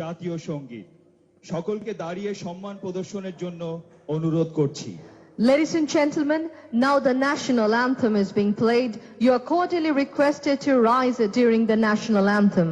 জাতীয় সঙ্গীত। সকলকে দাঁড়িয়ে সম্মান প্রদর্শনের জন্য অনুরোধ করছি। Ladies and gentlemen, now the national anthem is being played. You are cordially requested to rise during the national anthem.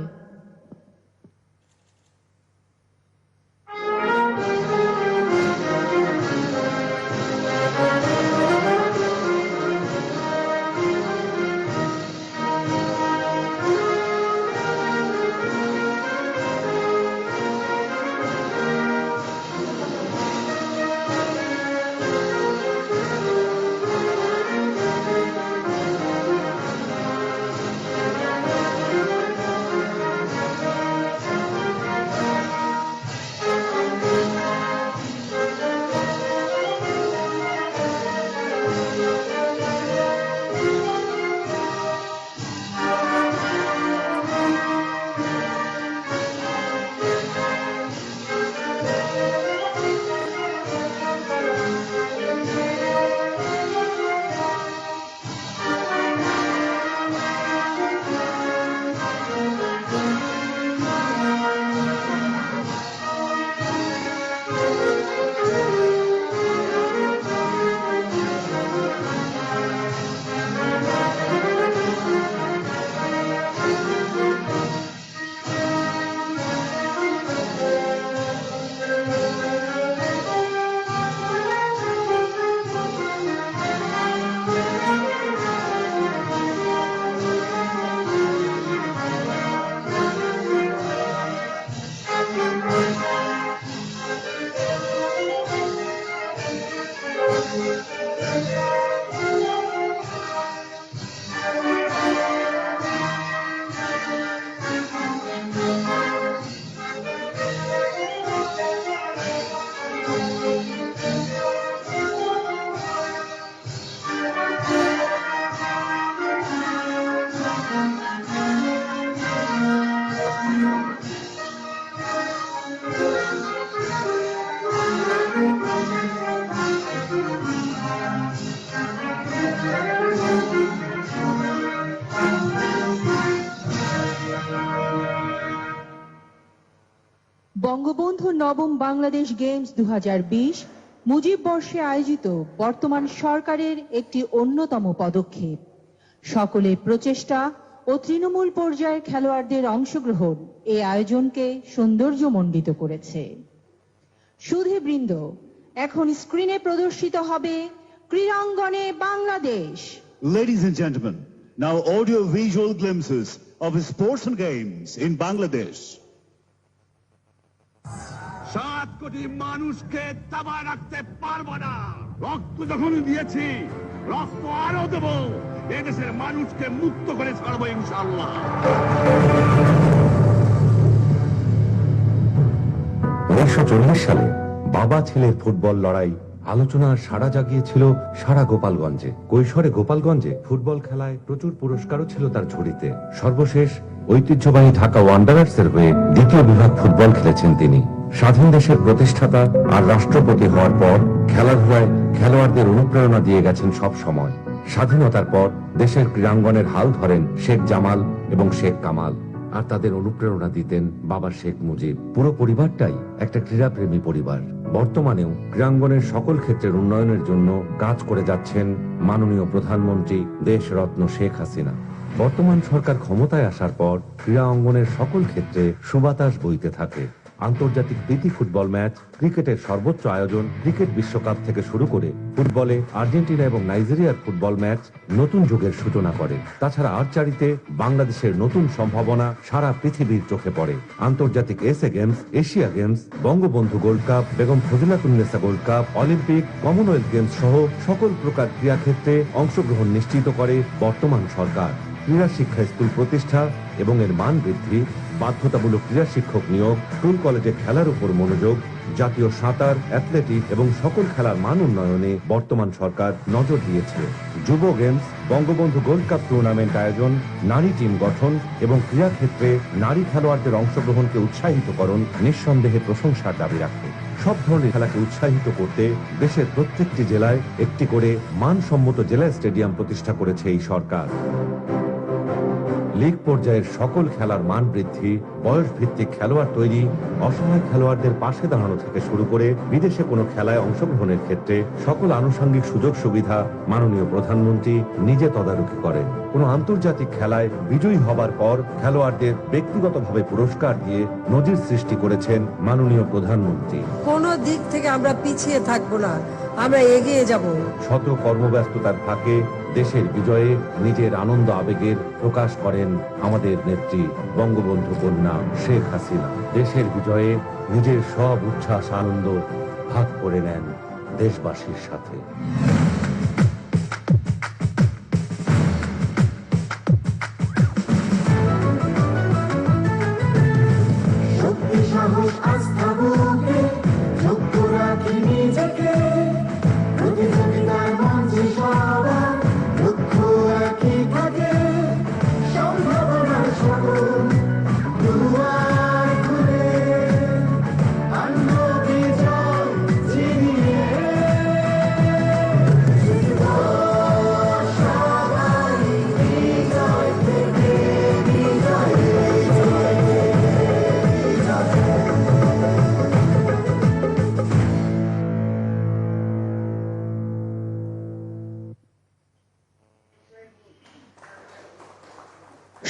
Bangabandhu নবম বাংলাদেশ গেমস 2020 মুজিব বর্ষে আয়োজিত বর্তমান সরকারের একটি অন্যতম পদক্ষেপ। সকলের প্রচেষ্টা ও তৃণমূল পর্যায়ের খেলোয়াড়দের অংশগ্রহণ এই আয়োজনকে সৌন্দর্যমণ্ডিত করেছে। সুধীবৃন্দ, এখন স্ক্রিনে প্রদর্শিত হবে ক্রীড়াঙ্গনে Bangladesh. Ladies and gentlemen, now audio visual glimpses of sports and games in Bangladesh. 7 কোটি মানুষকে দাবায় রাখতে পারবো না। রক্ত যখন দিয়েছি, রক্ত আরো দেব। এদেশের মানুষকে মুক্ত করে ছাড়বো ইনশাআল্লাহ। 1940 সালে বাবা ছেলের ফুটবল লড়াই আলোচনার সাড়া জাগিয়েছিল সারা গোপালগঞ্জে। কৈশোরে গোপালগঞ্জে ফুটবল খেলায় প্রচুর পুরস্কারও ছিল তার ঝুড়িতে। সর্বশেষ ঐতিহ্যবাহী ঢাকা ওয়ান্ডারার্সের হয়ে দ্বিতীয় বিভাগ ফুটবল খেলেছেন তিনি। স্বাধীন দেশের প্রতিষ্ঠাতা আর রাষ্ট্রপতি হওয়ার পর খেলাধুলায় খেলোয়াড়দের অনুপ্রেরণা দিয়ে গেছেন সব সময়। স্বাধীনতার পর দেশের ক্রীড়াঙ্গনের হাল ধরেন শেখ জামাল এবং শেখ কামাল, আর তাদের অনুপ্রেরণা দিতেন বাবা শেখ মুজিব। পুরো পরিবারটাই একটা ক্রীড়াপ্রেমী পরিবার। বর্তমানেও ক্রীড়াঙ্গনের সকল ক্ষেত্রের উন্নয়নের জন্য কাজ করে যাচ্ছেন মাননীয় প্রধানমন্ত্রী দেশরত্ন শেখ হাসিনা। বর্তমান সরকার ক্ষমতায় আসার পর ক্রীড়া অঙ্গনের সকল ক্ষেত্রে সুবাতাস বইতে থাকে। আন্তর্জাতিক প্রীতি ফুটবল ম্যাচ, ক্রিকেটের সর্বোচ্চ আয়োজন, ক্রিকেট বিশ্বকাপ থেকে শুরু করে ফুটবলে আর্জেন্টিনা এবং নাইজেরিয়ার ফুটবল ম্যাচ নতুন যুগের সূচনা করে। তাছাড়া আর্চারিতে বাংলাদেশের নতুন সম্ভাবনা সারা পৃথিবীর চোখে পড়ে। আন্তর্জাতিক SA games, Asia games, Bangabandhu gold cup, Begum Fazilatunnesa gold cup, Olympic, Commonwealth games সহ সকল প্রকার ক্রীড়াক্ষেত্রে অংশগ্রহণ নিশ্চিত করে বর্তমান সরকার। ক্রীড়া শিক্ষা স্কুল প্রতিষ্ঠা এবং এর মান বৃদ্ধি, বাধ্যতামূলক ক্রীড়া শিক্ষক নিয়োগ, স্কুল কলেজে খেলার উপর মনোযোগ, জাতীয় সাঁতার, অ্যাথলেটিক এবং সকল খেলার মান উন্নয়নে বর্তমান সরকার নজর দিয়েছে। যুব games, Bangabandhu gold cup tournament আয়োজন, নারী টিম গঠন এবং ক্রীড়া ক্ষেত্রে নারী খেলোয়াড়দের অংশগ্রহণকে উৎসাহিতকরণ নিঃসন্দেহে প্রশংসার দাবি রাখে। সব ধরনের খেলাকে উৎসাহিত করতে দেশের প্রত্যেকটি জেলায় একটি করে মানসম্মত জেলা স্টেডিয়াম প্রতিষ্ঠা করেছে এই সরকার। লীগ পর্যায়ের সকল খেলার মান বৃদ্ধি, বয়স ভিত্তিক খেলোয়াড় তৈরি, অসহায় খেলোয়াড়দের পাশে দাঁড়ানো থেকে শুরু করে বিদেশে কোনো খেলায় অংশগ্রহণের ক্ষেত্রে সকল আনুষঙ্গিক সুযোগ সুবিধা মাননীয় প্রধানমন্ত্রী নিজে তদারকি করেন। কোনো আন্তর্জাতিক খেলায় বিজয়ী হবার পর খেলোয়াড়দের ব্যক্তিগতভাবে পুরস্কার দিয়ে নজির সৃষ্টি করেছেন মাননীয় প্রধানমন্ত্রী। কোনো দিক থেকে আমরা পিছিয়ে থাকবো না, আমরা এগিয়ে যাব। শত কর্মব্যস্ততার ফাঁকে দেশের বিজয়ে নিজের আনন্দ আবেগের প্রকাশ করেন আমাদের নেত্রী বঙ্গবন্ধু কন্যা শেখ হাসিনা। দেশের বিজয়ে নিজের সব উচ্ছ্বাস আনন্দ ভাগ করে নেন দেশবাসীর সাথে।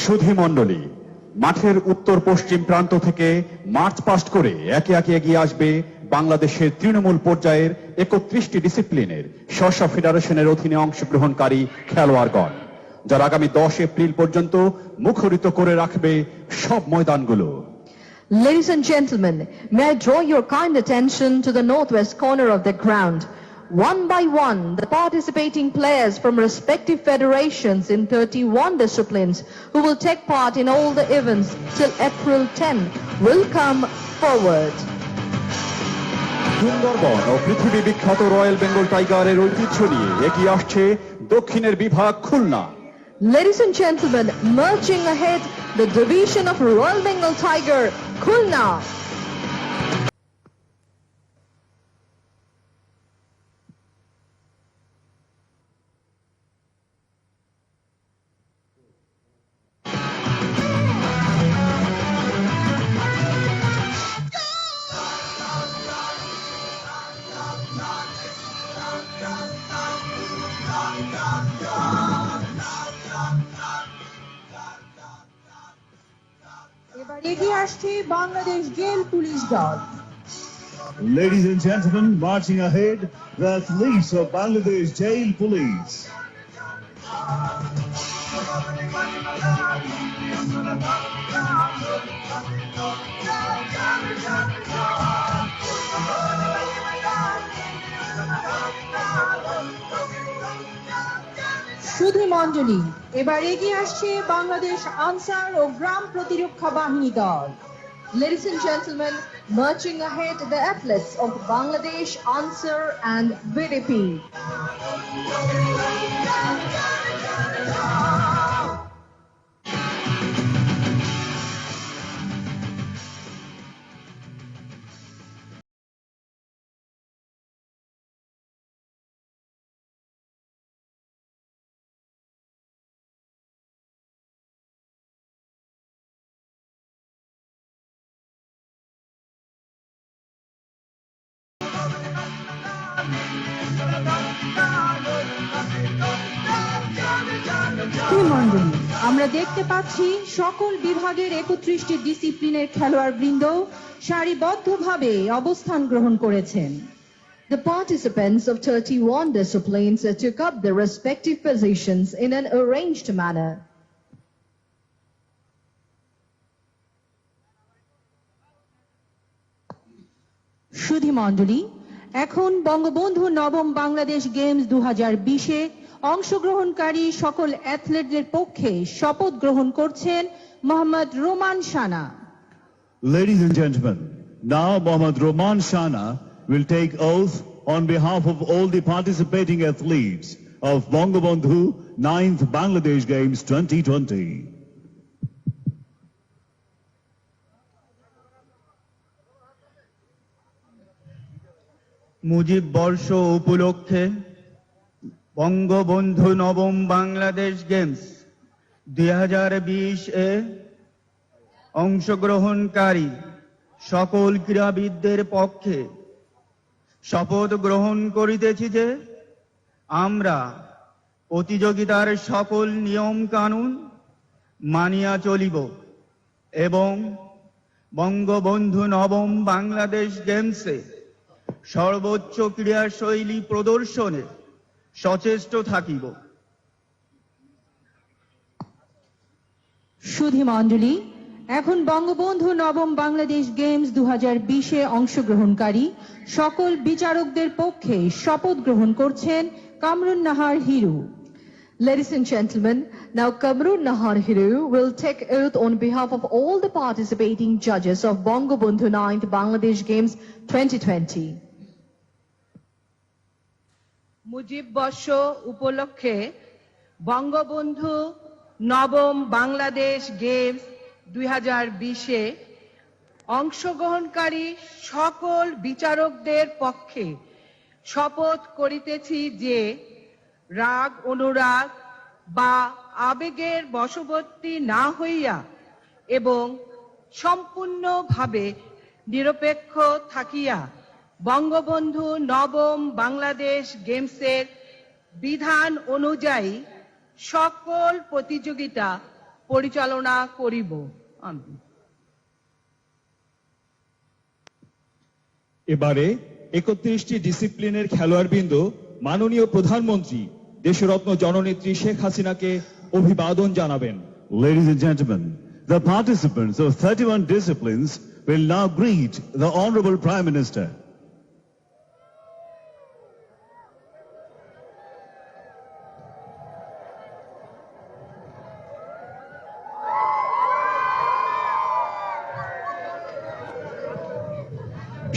সুধী মণ্ডলী, মাঠের উত্তর পশ্চিম প্রান্ত থেকে মার্চ পাস্ট করে একে একে এগিয়ে আসবে বাংলাদেশের তৃণমূল পর্যায়ের 31টি ডিসিপ্লিনের স্ব ফেডারেশনের অধীনে অংশগ্রহণকারী খেলোয়াড়গণ, যারা আগামী 10 এপ্রিল পর্যন্ত মুখরিত করে রাখবে সব ময়দানগুলো। Ladies and gentlemen, may I draw your kind attention to the northwest corner of the ground. One by one, the participating players from respective federations in 31 disciplines who will take part in all the events till April 10 will come forward. Sundarban ও পৃথিবী বিখ্যাত royal Bengal টাইগারের ঐতিহ্য নিয়ে এগিয়ে আসছে দক্ষিণের বিভাগ Khulna. Ladies and gentlemen, marching ahead, the division of Royal Bengal Tiger, Khulna. এবার এগিয়ে আসছে বাংলাদেশ জেল পুলিশ দল। Ladies and gentlemen, marching ahead, the athletes of Bangladesh Jail Police. সুধী মণ্ডলী, এবার এগিয়ে আসছে বাংলাদেশ আনসার ও গ্রাম প্রতিরক্ষা বাহিনী দল। Ladies and gentlemen, marching ahead, the athletes of Bangladesh, Ansar and BDP. মণ্ডলী, আমরা দেখতে পাচ্ছি সকল বিভাগের 31টি ডিসিপ্লিনের খেলোয়াড় বৃন্দ সারিবদ্ধভাবে অবস্থান গ্রহণ করেছেন। The participants of 31 disciplines took up their respective positions in an arranged manner. সুধী মণ্ডলী, এখন বঙ্গবন্ধু নবম বাংলাদেশ গেমস 2020-এ অংশগ্রহণকারী সকল অ্যাথলেটদের পক্ষে শপথ গ্রহণ করছেন Mohammad Roman Sana. Ladies and gentlemen, now Mohammad Roman Shana will take oath on behalf of all the participating athletes of Bangabandhu 9th Bangladesh Games 2020. Mujib বর্ষ উপলক্ষে বঙ্গবন্ধু নবম বাংলাদেশ গেমস 2020 এ অংশগ্রহণকারী সকল ক্রীড়াবিদদের পক্ষে শপথ গ্রহণ করিতেছি যে আমরা প্রতিযোগিতার সকল নিয়ম কানুন মানিয়া চলিব এবং বঙ্গবন্ধু নবম বাংলাদেশ গেমসে সর্বোচ্চ ক্রীড়া শৈলী প্রদর্শনে সচেষ্ট থাকিব। সুধী মণ্ডলী, এখন বঙ্গবন্ধু নবম বাংলাদেশ গেমস 2020-এ অংশগ্রহণকারী সকল বিচারকদের পক্ষে শপথ গ্রহণ করছেন Kamrun Nahar Hiru. Ladies and gentlemen, now Kamrun Nahar Hiru will take oath on behalf of all the participating judges of Bangabandhu 9th Bangladesh Games 2020. Mujib বর্ষ উপলক্ষে বঙ্গবন্ধু নবম বাংলাদেশ গেমস 2020-এ অংশগ্রহণকারী সকল বিচারকদের পক্ষে শপথ করিতেছি যে রাগ অনুরাগ বা আবেগের বশবর্তী না হইয়া এবং সম্পূর্ণভাবে নিরপেক্ষ থাকিয়া বঙ্গবন্ধু নবম বাংলাদেশ গেমসের বিধান অনুযায়ী সকল প্রতিযোগিতা পরিচালনা করিব। আমি এবারে 31টি ডিসিপ্লিনের খেলোয়াড়বৃন্দ মাননীয় প্রধানমন্ত্রী দেশরত্ন জননেত্রী শেখ হাসিনাকে অভিবাদন জানাবেন। Ladies and gentlemen, the participants of 31 disciplines will now greet the Honorable Prime Minister.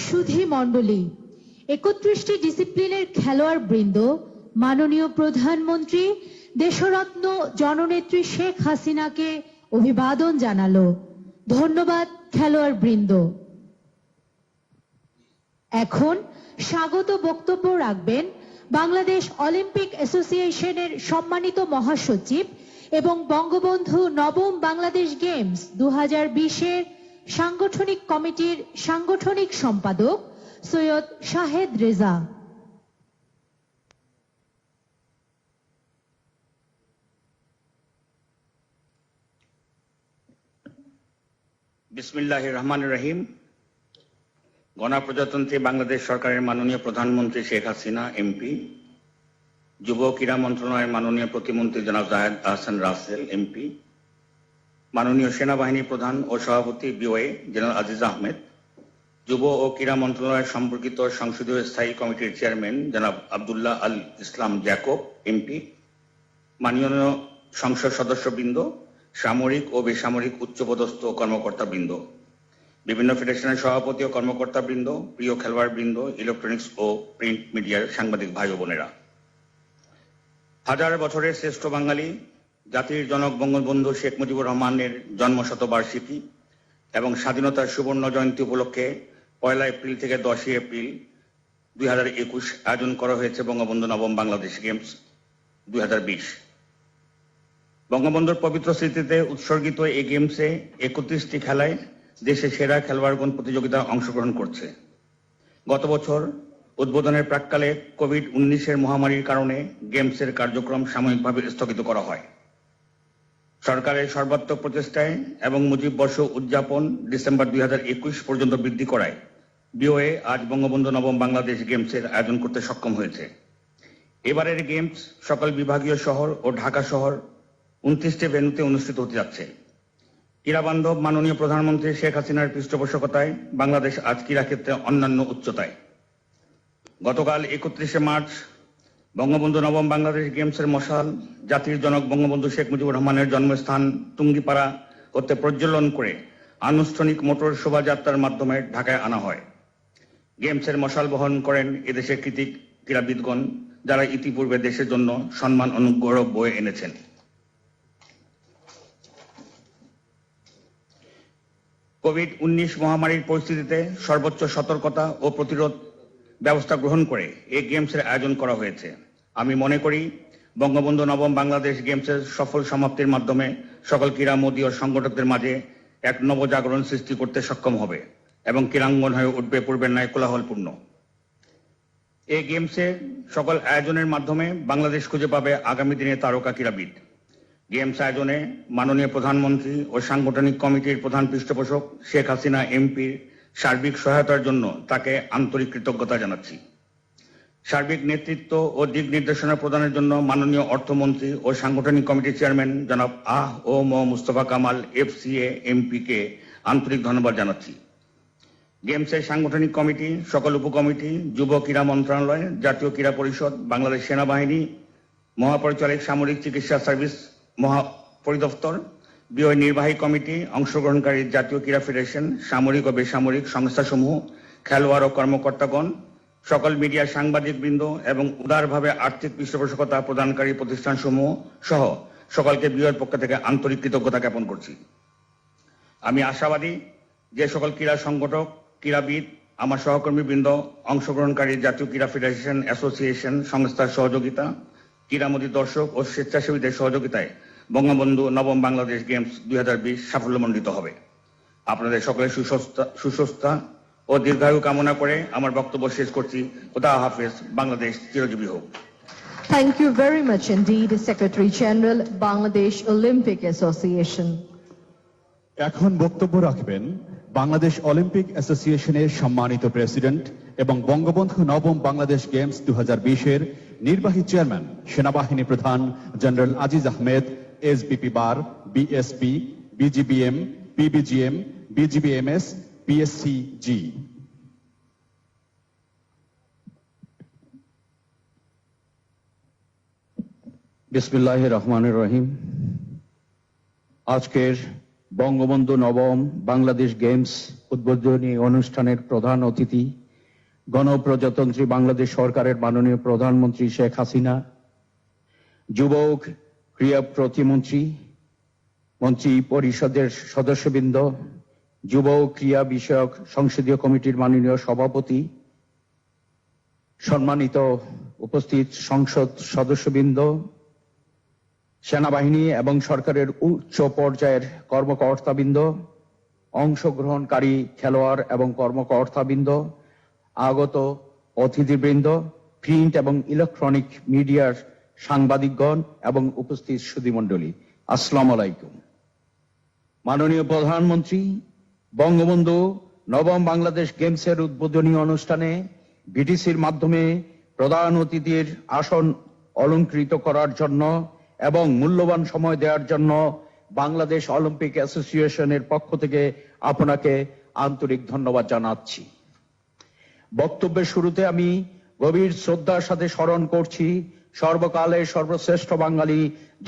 সুধী মণ্ডলী, 31টি ডিসিপ্লিনের খেলোয়াড় বৃন্দ মাননীয় প্রধানমন্ত্রী দেশরত্ন জননেত্রী শেখ হাসিনাকে অভিবাদন জানালো। ধন্যবাদ খেলোয়াড় বৃন্দ। এখন স্বাগত বক্তব্য রাখবেন বাংলাদেশ অলিম্পিক অ্যাসোসিয়েশনের সম্মানিত মহাসচিব এবং বঙ্গবন্ধু নবম বাংলাদেশ গেমস 2020-এর সাংগঠনিক কমিটির সাংগঠনিক সম্পাদক সৈয়দ শাহেদ রেজা। বিসমিল্লাহির রহমানির রহিম। গণপ্রজাতন্ত্রী বাংলাদেশ সরকারের মাননীয় প্রধানমন্ত্রী শেখ হাসিনা এমপি, যুব ক্রীড়া মন্ত্রণালয়ের মাননীয় প্রতিমন্ত্রী জনাব জায়েদ আহসান রাসেল এমপি, মাননীয় সেনাবাহিনী প্রধান ও সভাপতি বিওএ জেনারেল আজিজ আহমেদ, যুব ও ক্রীড়া মন্ত্রণালয় সম্পর্কিত সংসদীয় স্থায়ী কমিটির চেয়ারম্যান জনাব আব্দুল্লাহ আল ইসলাম জ্যাকব এমপি, মাননীয় সংসদ সদস্যবৃন্দ, সামরিক ও বেসামরিক উচ্চপদস্থ কর্মকর্তাবৃন্দ, বিভিন্ন ফেডারেশনের সভাপতি ও কর্মকর্তাবৃন্দ, প্রিয় খেলোয়াড়বৃন্দ, ইলেকট্রনিক্স ও প্রিন্ট মিডিয়ার সাংবাদিক ভাই ও বোনেরা, হাজার বছরের শ্রেষ্ঠ বাঙালি জাতির জনক বঙ্গবন্ধু শেখ মুজিবুর রহমানের জন্মশতবার্ষিকী এবং স্বাধীনতার সুবর্ণ জয়ন্তী উপলক্ষে 1 এপ্রিল থেকে 10 এপ্রিল 2021 আয়োজন করা হয়েছে বঙ্গবন্ধু নবম বাংলাদেশ গেমস 2020। বঙ্গবন্ধুর পবিত্র স্মৃতিতে উৎসর্গিত এই গেমসে 31টি খেলায় দেশের সেরা খেলোয়াড়গণ প্রতিযোগিতায় অংশগ্রহণ করছে। গত বছর উদ্বোধনের প্রাক্কালে কোভিড-19 মহামারীর কারণে গেমসের কার্যক্রম সাময়িকভাবে স্থগিত করা হয়। সরকারের সর্বাত্মক প্রচেষ্টায় এবং মুজিব বর্ষ উদযাপন ডিসেম্বর 2021 পর্যন্ত বৃদ্ধি করায় বিওএ আজ বঙ্গবন্ধু নবম বাংলাদেশ গেমসের আয়োজন করতে সক্ষম হয়েছে। এবারের গেমস সকল বিভাগীয় শহর ও ঢাকা শহর 29টি ভেন্যুতে অনুষ্ঠিত হতে যাচ্ছে। ক্রীড়াবান্ধব মাননীয় প্রধানমন্ত্রী শেখ হাসিনার পৃষ্ঠপোষকতায় বাংলাদেশ আজ ক্রীড়াক্ষেত্রে অন্যান্য উচ্চতায়। গতকাল 31 মার্চ বঙ্গবন্ধু নবম বাংলাদেশ গেমসের মশাল জাতির জনক বঙ্গবন্ধু শেখ মুজিবুর রহমানের জন্মস্থান টুঙ্গিপাড়া হতে প্রজ্বলন করে আনুষ্ঠানিক মোটর শোভাযাত্রার মাধ্যমে ঢাকায় আনা হয়। গেমসের মশাল বহন করেন এদেশের কৃতি ক্রীড়াবিদগণ, যারা ইতিপূর্বে দেশের জন্য সম্মান ও গৌরব বয়ে এনেছেন। কোভিড-19 মহামারীর পরিস্থিতিতে সর্বোচ্চ সতর্কতা ও প্রতিরোধ ব্যবস্থা গ্রহণ করে এই গেমসের আয়োজন করা হয়েছে। আমি মনে করি বঙ্গবন্ধু নবম বাংলাদেশ গেমসের সফল সমাপ্তির মাধ্যমে সকল ক্রীড়ামোদী ও সংগঠকদের মাঝে এক নবজাগরণ সৃষ্টি করতে সক্ষম হবে এবং ক্রীড়াঙ্গন হয়ে উঠবে পূর্বের ন্যায় কোলাহলপূর্ণ। এই গেমসে সকল আয়োজনের মাধ্যমে বাংলাদেশ খুঁজে পাবে আগামী দিনে তারকা ক্রীড়াবিদ। গেমস আয়োজনে মাননীয় প্রধানমন্ত্রী ও সাংগঠনিক কমিটির প্রধান পৃষ্ঠপোষক শেখ হাসিনা এমপির সার্বিক সহায়তার জন্য তাকে আন্তরিক কৃতজ্ঞতা জানাচ্ছি। সার্বিক নেতৃত্ব ও দিক নির্দেশনা প্রদানের জন্য মাননীয় অর্থমন্ত্রী ও সাংগঠনিক কমিটির চেয়ারম্যান জনাব মুস্তফা কামাল FCA MP কে আন্তরিক ধন্যবাদ জানাচ্ছি। গেমসের সাংগঠনিক কমিটি, সকল উপকমিটি, যুব ক্রীড়া মন্ত্রণালয়, জাতীয় ক্রীড়া পরিষদ, বাংলাদেশ সেনাবাহিনী, মহাপরিচালক সামরিক চিকিৎসা সার্ভিস মহাপরিদপ্তর, বিওএ নির্বাহী কমিটি, অংশগ্রহণকারী জাতীয় ক্রীড়া ফেডারেশন, সামরিক ও বেসামরিক সংস্থাসমূহ, খেলোয়াড় ও কর্মকর্তাগণ, সকল মিডিয়া সাংবাদিকবৃন্দ এবং উদারভাবে আর্থিক পৃষ্ঠপোষকতা প্রদানকারী প্রতিষ্ঠানসমূহ সহ সকলকে বিওএর পক্ষ থেকে আন্তরিক কৃতজ্ঞতা জ্ঞাপন করছি। আমি আশাবাদী যে সকল ক্রীড়া সংগঠক, ক্রীড়াবিদ, আমার সহকর্মীবৃন্দ, অংশগ্রহণকারী জাতীয় ক্রীড়া ফেডারেশন, অ্যাসোসিয়েশন, সংস্থার সহযোগিতা, ক্রীড়ামোদী দর্শক ও স্বেচ্ছাসেবীদের সহযোগিতায় বঙ্গবন্ধু নবম বাংলাদেশ গেমস 2020 সাফল্যমণ্ডিত হবে। আপনাদের সকলের সুস্বাস্থ্য ও দীর্ঘায়ু কামনা করে আমার বক্তব্য শেষ করছি। খোদা হাফেজ। বাংলাদেশ চিরজীবী হোক। Thank you very much indeed, Secretary General, Bangladesh Olympic Association. এখন বক্তব্য রাখবেন বাংলাদেশ অলিম্পিক অ্যাসোসিয়েশনের সম্মানিত প্রেসিডেন্ট এবং বঙ্গবন্ধু নবম বাংলাদেশ গেমস 2020 নির্বাহী চেয়ারম্যান সেনাবাহিনী প্রধান জেনারেল আজিজ আহমেদ, SBP বার, BSP, BGBM, PBGM, BGBMS, PSCG। বিসমিল্লাহির রহমানির রহিম। আজকের বঙ্গবন্ধু নবম বাংলাদেশ গেমস উদ্বোধনী অনুষ্ঠানের প্রধান অতিথি গণপ্রজাতন্ত্রী বাংলাদেশ সরকারের মাননীয় প্রধানমন্ত্রী শেখ হাসিনা, যুব ক্রীড়া প্রতিমন্ত্রী, মন্ত্রী পরিষদের সদস্যবৃন্দ, যুব ক্রীড়া বিষয়ক সংসদীয় কমিটির মাননীয় সভাপতি, সম্মানিত উপস্থিত সংসদ সদস্যবৃন্দ, সেনাবাহিনী এবং সরকারের উচ্চ পর্যায়ের কর্মকর্তাবৃন্দ, অংশগ্রহণকারী খেলোয়াড় এবং কর্মকর্তাবৃন্দ, আগত অতিথিবৃন্দ, প্রিন্ট এবং ইলেকট্রনিক মিডিয়ার সাংবাদিকগণ এবং উপস্থিত সুধীমণ্ডলী, আসসালামু আলাইকুম। মাননীয় প্রধানমন্ত্রী বঙ্গবন্ধু নবম বাংলাদেশ গেমসের উদ্বোধনী অনুষ্ঠানে বিটিসির মাধ্যমে প্রধান অতিথির আসন অলংকৃত করার জন্য এবং মূল্যবান সময় দেওয়ার জন্য বাংলাদেশ অলিম্পিক অ্যাসোসিয়েশনের পক্ষ থেকে আপনাকে আন্তরিক ধন্যবাদ জানাচ্ছি। বক্তব্যের শুরুতে আমি গভীর শ্রদ্ধার সাথে স্মরণ করছি সর্বকালের সর্বশ্রেষ্ঠ বাঙালি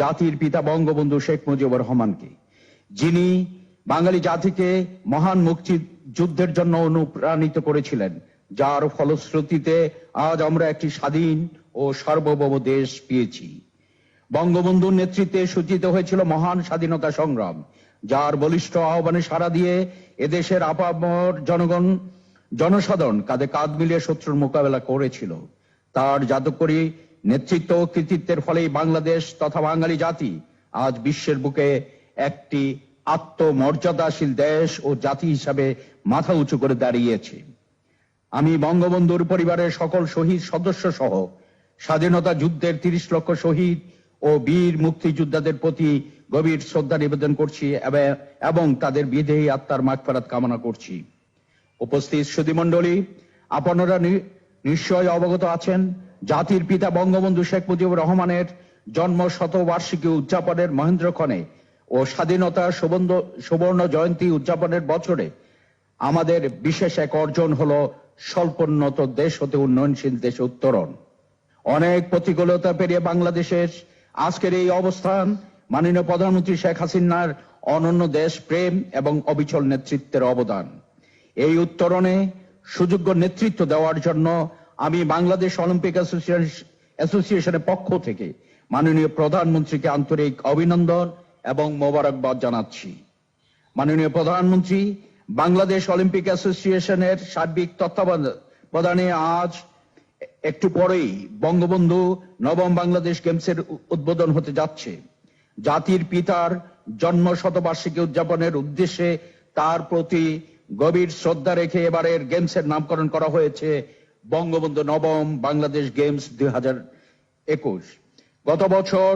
জাতির পিতা বঙ্গবন্ধু শেখ মুজিবুর রহমানকে, যিনি বাঙালি জাতিকে মহান মুক্তিযুদ্ধের জন্য অনুপ্রাণিত করেছিলেন, যার ফলশ্রুতিতে আজ আমরা একটি স্বাধীন ও সার্বভৌম দেশ পেয়েছি। বঙ্গবন্ধুর নেতৃত্বে সূচিত হয়েছিল মহান স্বাধীনতা সংগ্রাম, যার বলিষ্ঠ আহ্বানে সাড়া দিয়ে এদেশের আপামর জনসাধারণ কাঁধে কাঁধ মিলিয়ে শত্রুর মোকাবেলা করেছিল। তার জাদুকরী নেতৃত্ব ও কৃতিত্বের ফলেই বাংলাদেশ তথা বাঙালি জাতি আজ বিশ্বের বুকে একটি আত্মমর্যাদাশীল দেশ ও জাতি হিসাবে মাথা উঁচু করে দাঁড়িয়েছে। আমি বঙ্গবন্ধুর পরিবারের সকল শহীদ সদস্য সহ স্বাধীনতা যুদ্ধের 30 লক্ষ শহীদ ও বীর মুক্তিযোদ্ধাদের প্রতি গভীর শ্রদ্ধা নিবেদন করছি এবং তাদের বিদেহী আত্মার মাগফিরাত কামনা করছি। উপস্থিত সুধীমণ্ডলী, আপনারা নিশ্চয় অবগত আছেন জাতির পিতা বঙ্গবন্ধু শেখ মুজিবুর রহমানের জন্ম শতবার্ষিকী উদযাপনের মহেন্দ্রক্ষণে ও স্বাধীনতা সুবর্ণ জয়ন্তী উদযাপনের বছরে আমাদের বিশেষ এক অর্জন হলো স্বল্পোন্নত দেশ হতে উন্নয়নশীল দেশে উত্তরণ। অনেক প্রতিকূলতা পেরিয়ে বাংলাদেশের আজকের এই অবস্থান মাননীয় প্রধানমন্ত্রী শেখ হাসিনার অনন্য দেশ প্রেম এবং অবিচল নেতৃত্বের অবদান। এই উত্তরণে সুযোগ্য নেতৃত্ব দেওয়ার জন্য আমি বাংলাদেশ অলিম্পিক অ্যাসোসিয়েশনের পক্ষ থেকে মাননীয় প্রধানমন্ত্রীকে আন্তরিক অভিনন্দন এবং মোবারকবাদ জানাচ্ছি। মাননীয় প্রধানমন্ত্রী, বাংলাদেশ অলিম্পিক অ্যাসোসিয়েশনের সার্বিক তত্ত্বাবধানে আজ একটু পরেই বঙ্গবন্ধু নবম বাংলাদেশ গেমসের উদ্বোধন হতে যাচ্ছে। জাতির পিতার জন্ম শতবার্ষিকী উদযাপনের উদ্দেশ্যে তার প্রতি গভীর শ্রদ্ধা রেখে এবারের গেমসের নামকরণ করা হয়েছে বঙ্গবন্ধু নবম বাংলাদেশ গেমস 2021। গত বছর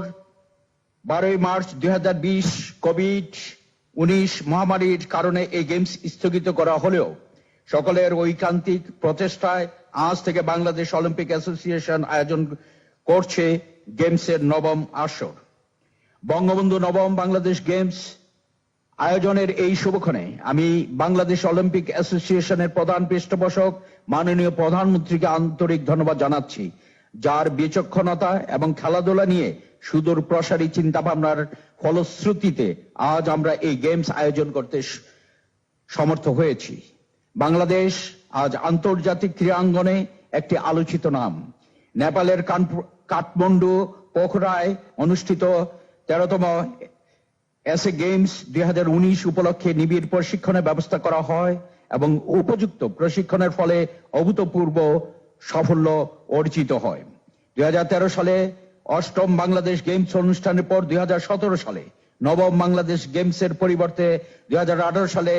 12 মার্চ 2020 কোভিড-19 মহামারীর কারণে এই গেমস স্থগিত করা হলেও সকলের ঐকান্তিক প্রচেষ্টায় আজ থেকে বাংলাদেশ অলিম্পিক অ্যাসোসিয়েশন আয়োজন করছে গেমসের নবম আসর। বঙ্গবন্ধু নবম বাংলাদেশ গেমস আয়োজনের এই শুভক্ষণে আমি বাংলাদেশ অলিম্পিক অ্যাসোসিয়েশনের প্রধান পৃষ্ঠপোষক মাননীয় প্রধানমন্ত্রীকে আন্তরিক ধন্যবাদ জানাচ্ছি, যার বিচক্ষণতা এবং খেলাধুলা নিয়ে সুদূর প্রসারী চিন্তা ভাবনার ফলশ্রুতিতে আজ আমরা এই গেমস আয়োজন করতে সমর্থ হয়েছি। বাংলাদেশ আজ আন্তর্জাতিক ক্রীড়াঙ্গনে একটি আলোচিত নাম। নেপালের কাঠমান্ডু পোখরায় অনুষ্ঠিত 13তম এসএ গেমস 2019 উপলক্ষে নিবিড় প্রশিক্ষণের ব্যবস্থা করা হয় এবং উপযুক্ত প্রশিক্ষণের ফলে অভূতপূর্ব সাফল্য অর্জিত হয়। 2013 সালে অষ্টম বাংলাদেশ গেমস অনুষ্ঠানের পর 2017 সালে নবম বাংলাদেশ গেমসের পরিবর্তে 2018 সালে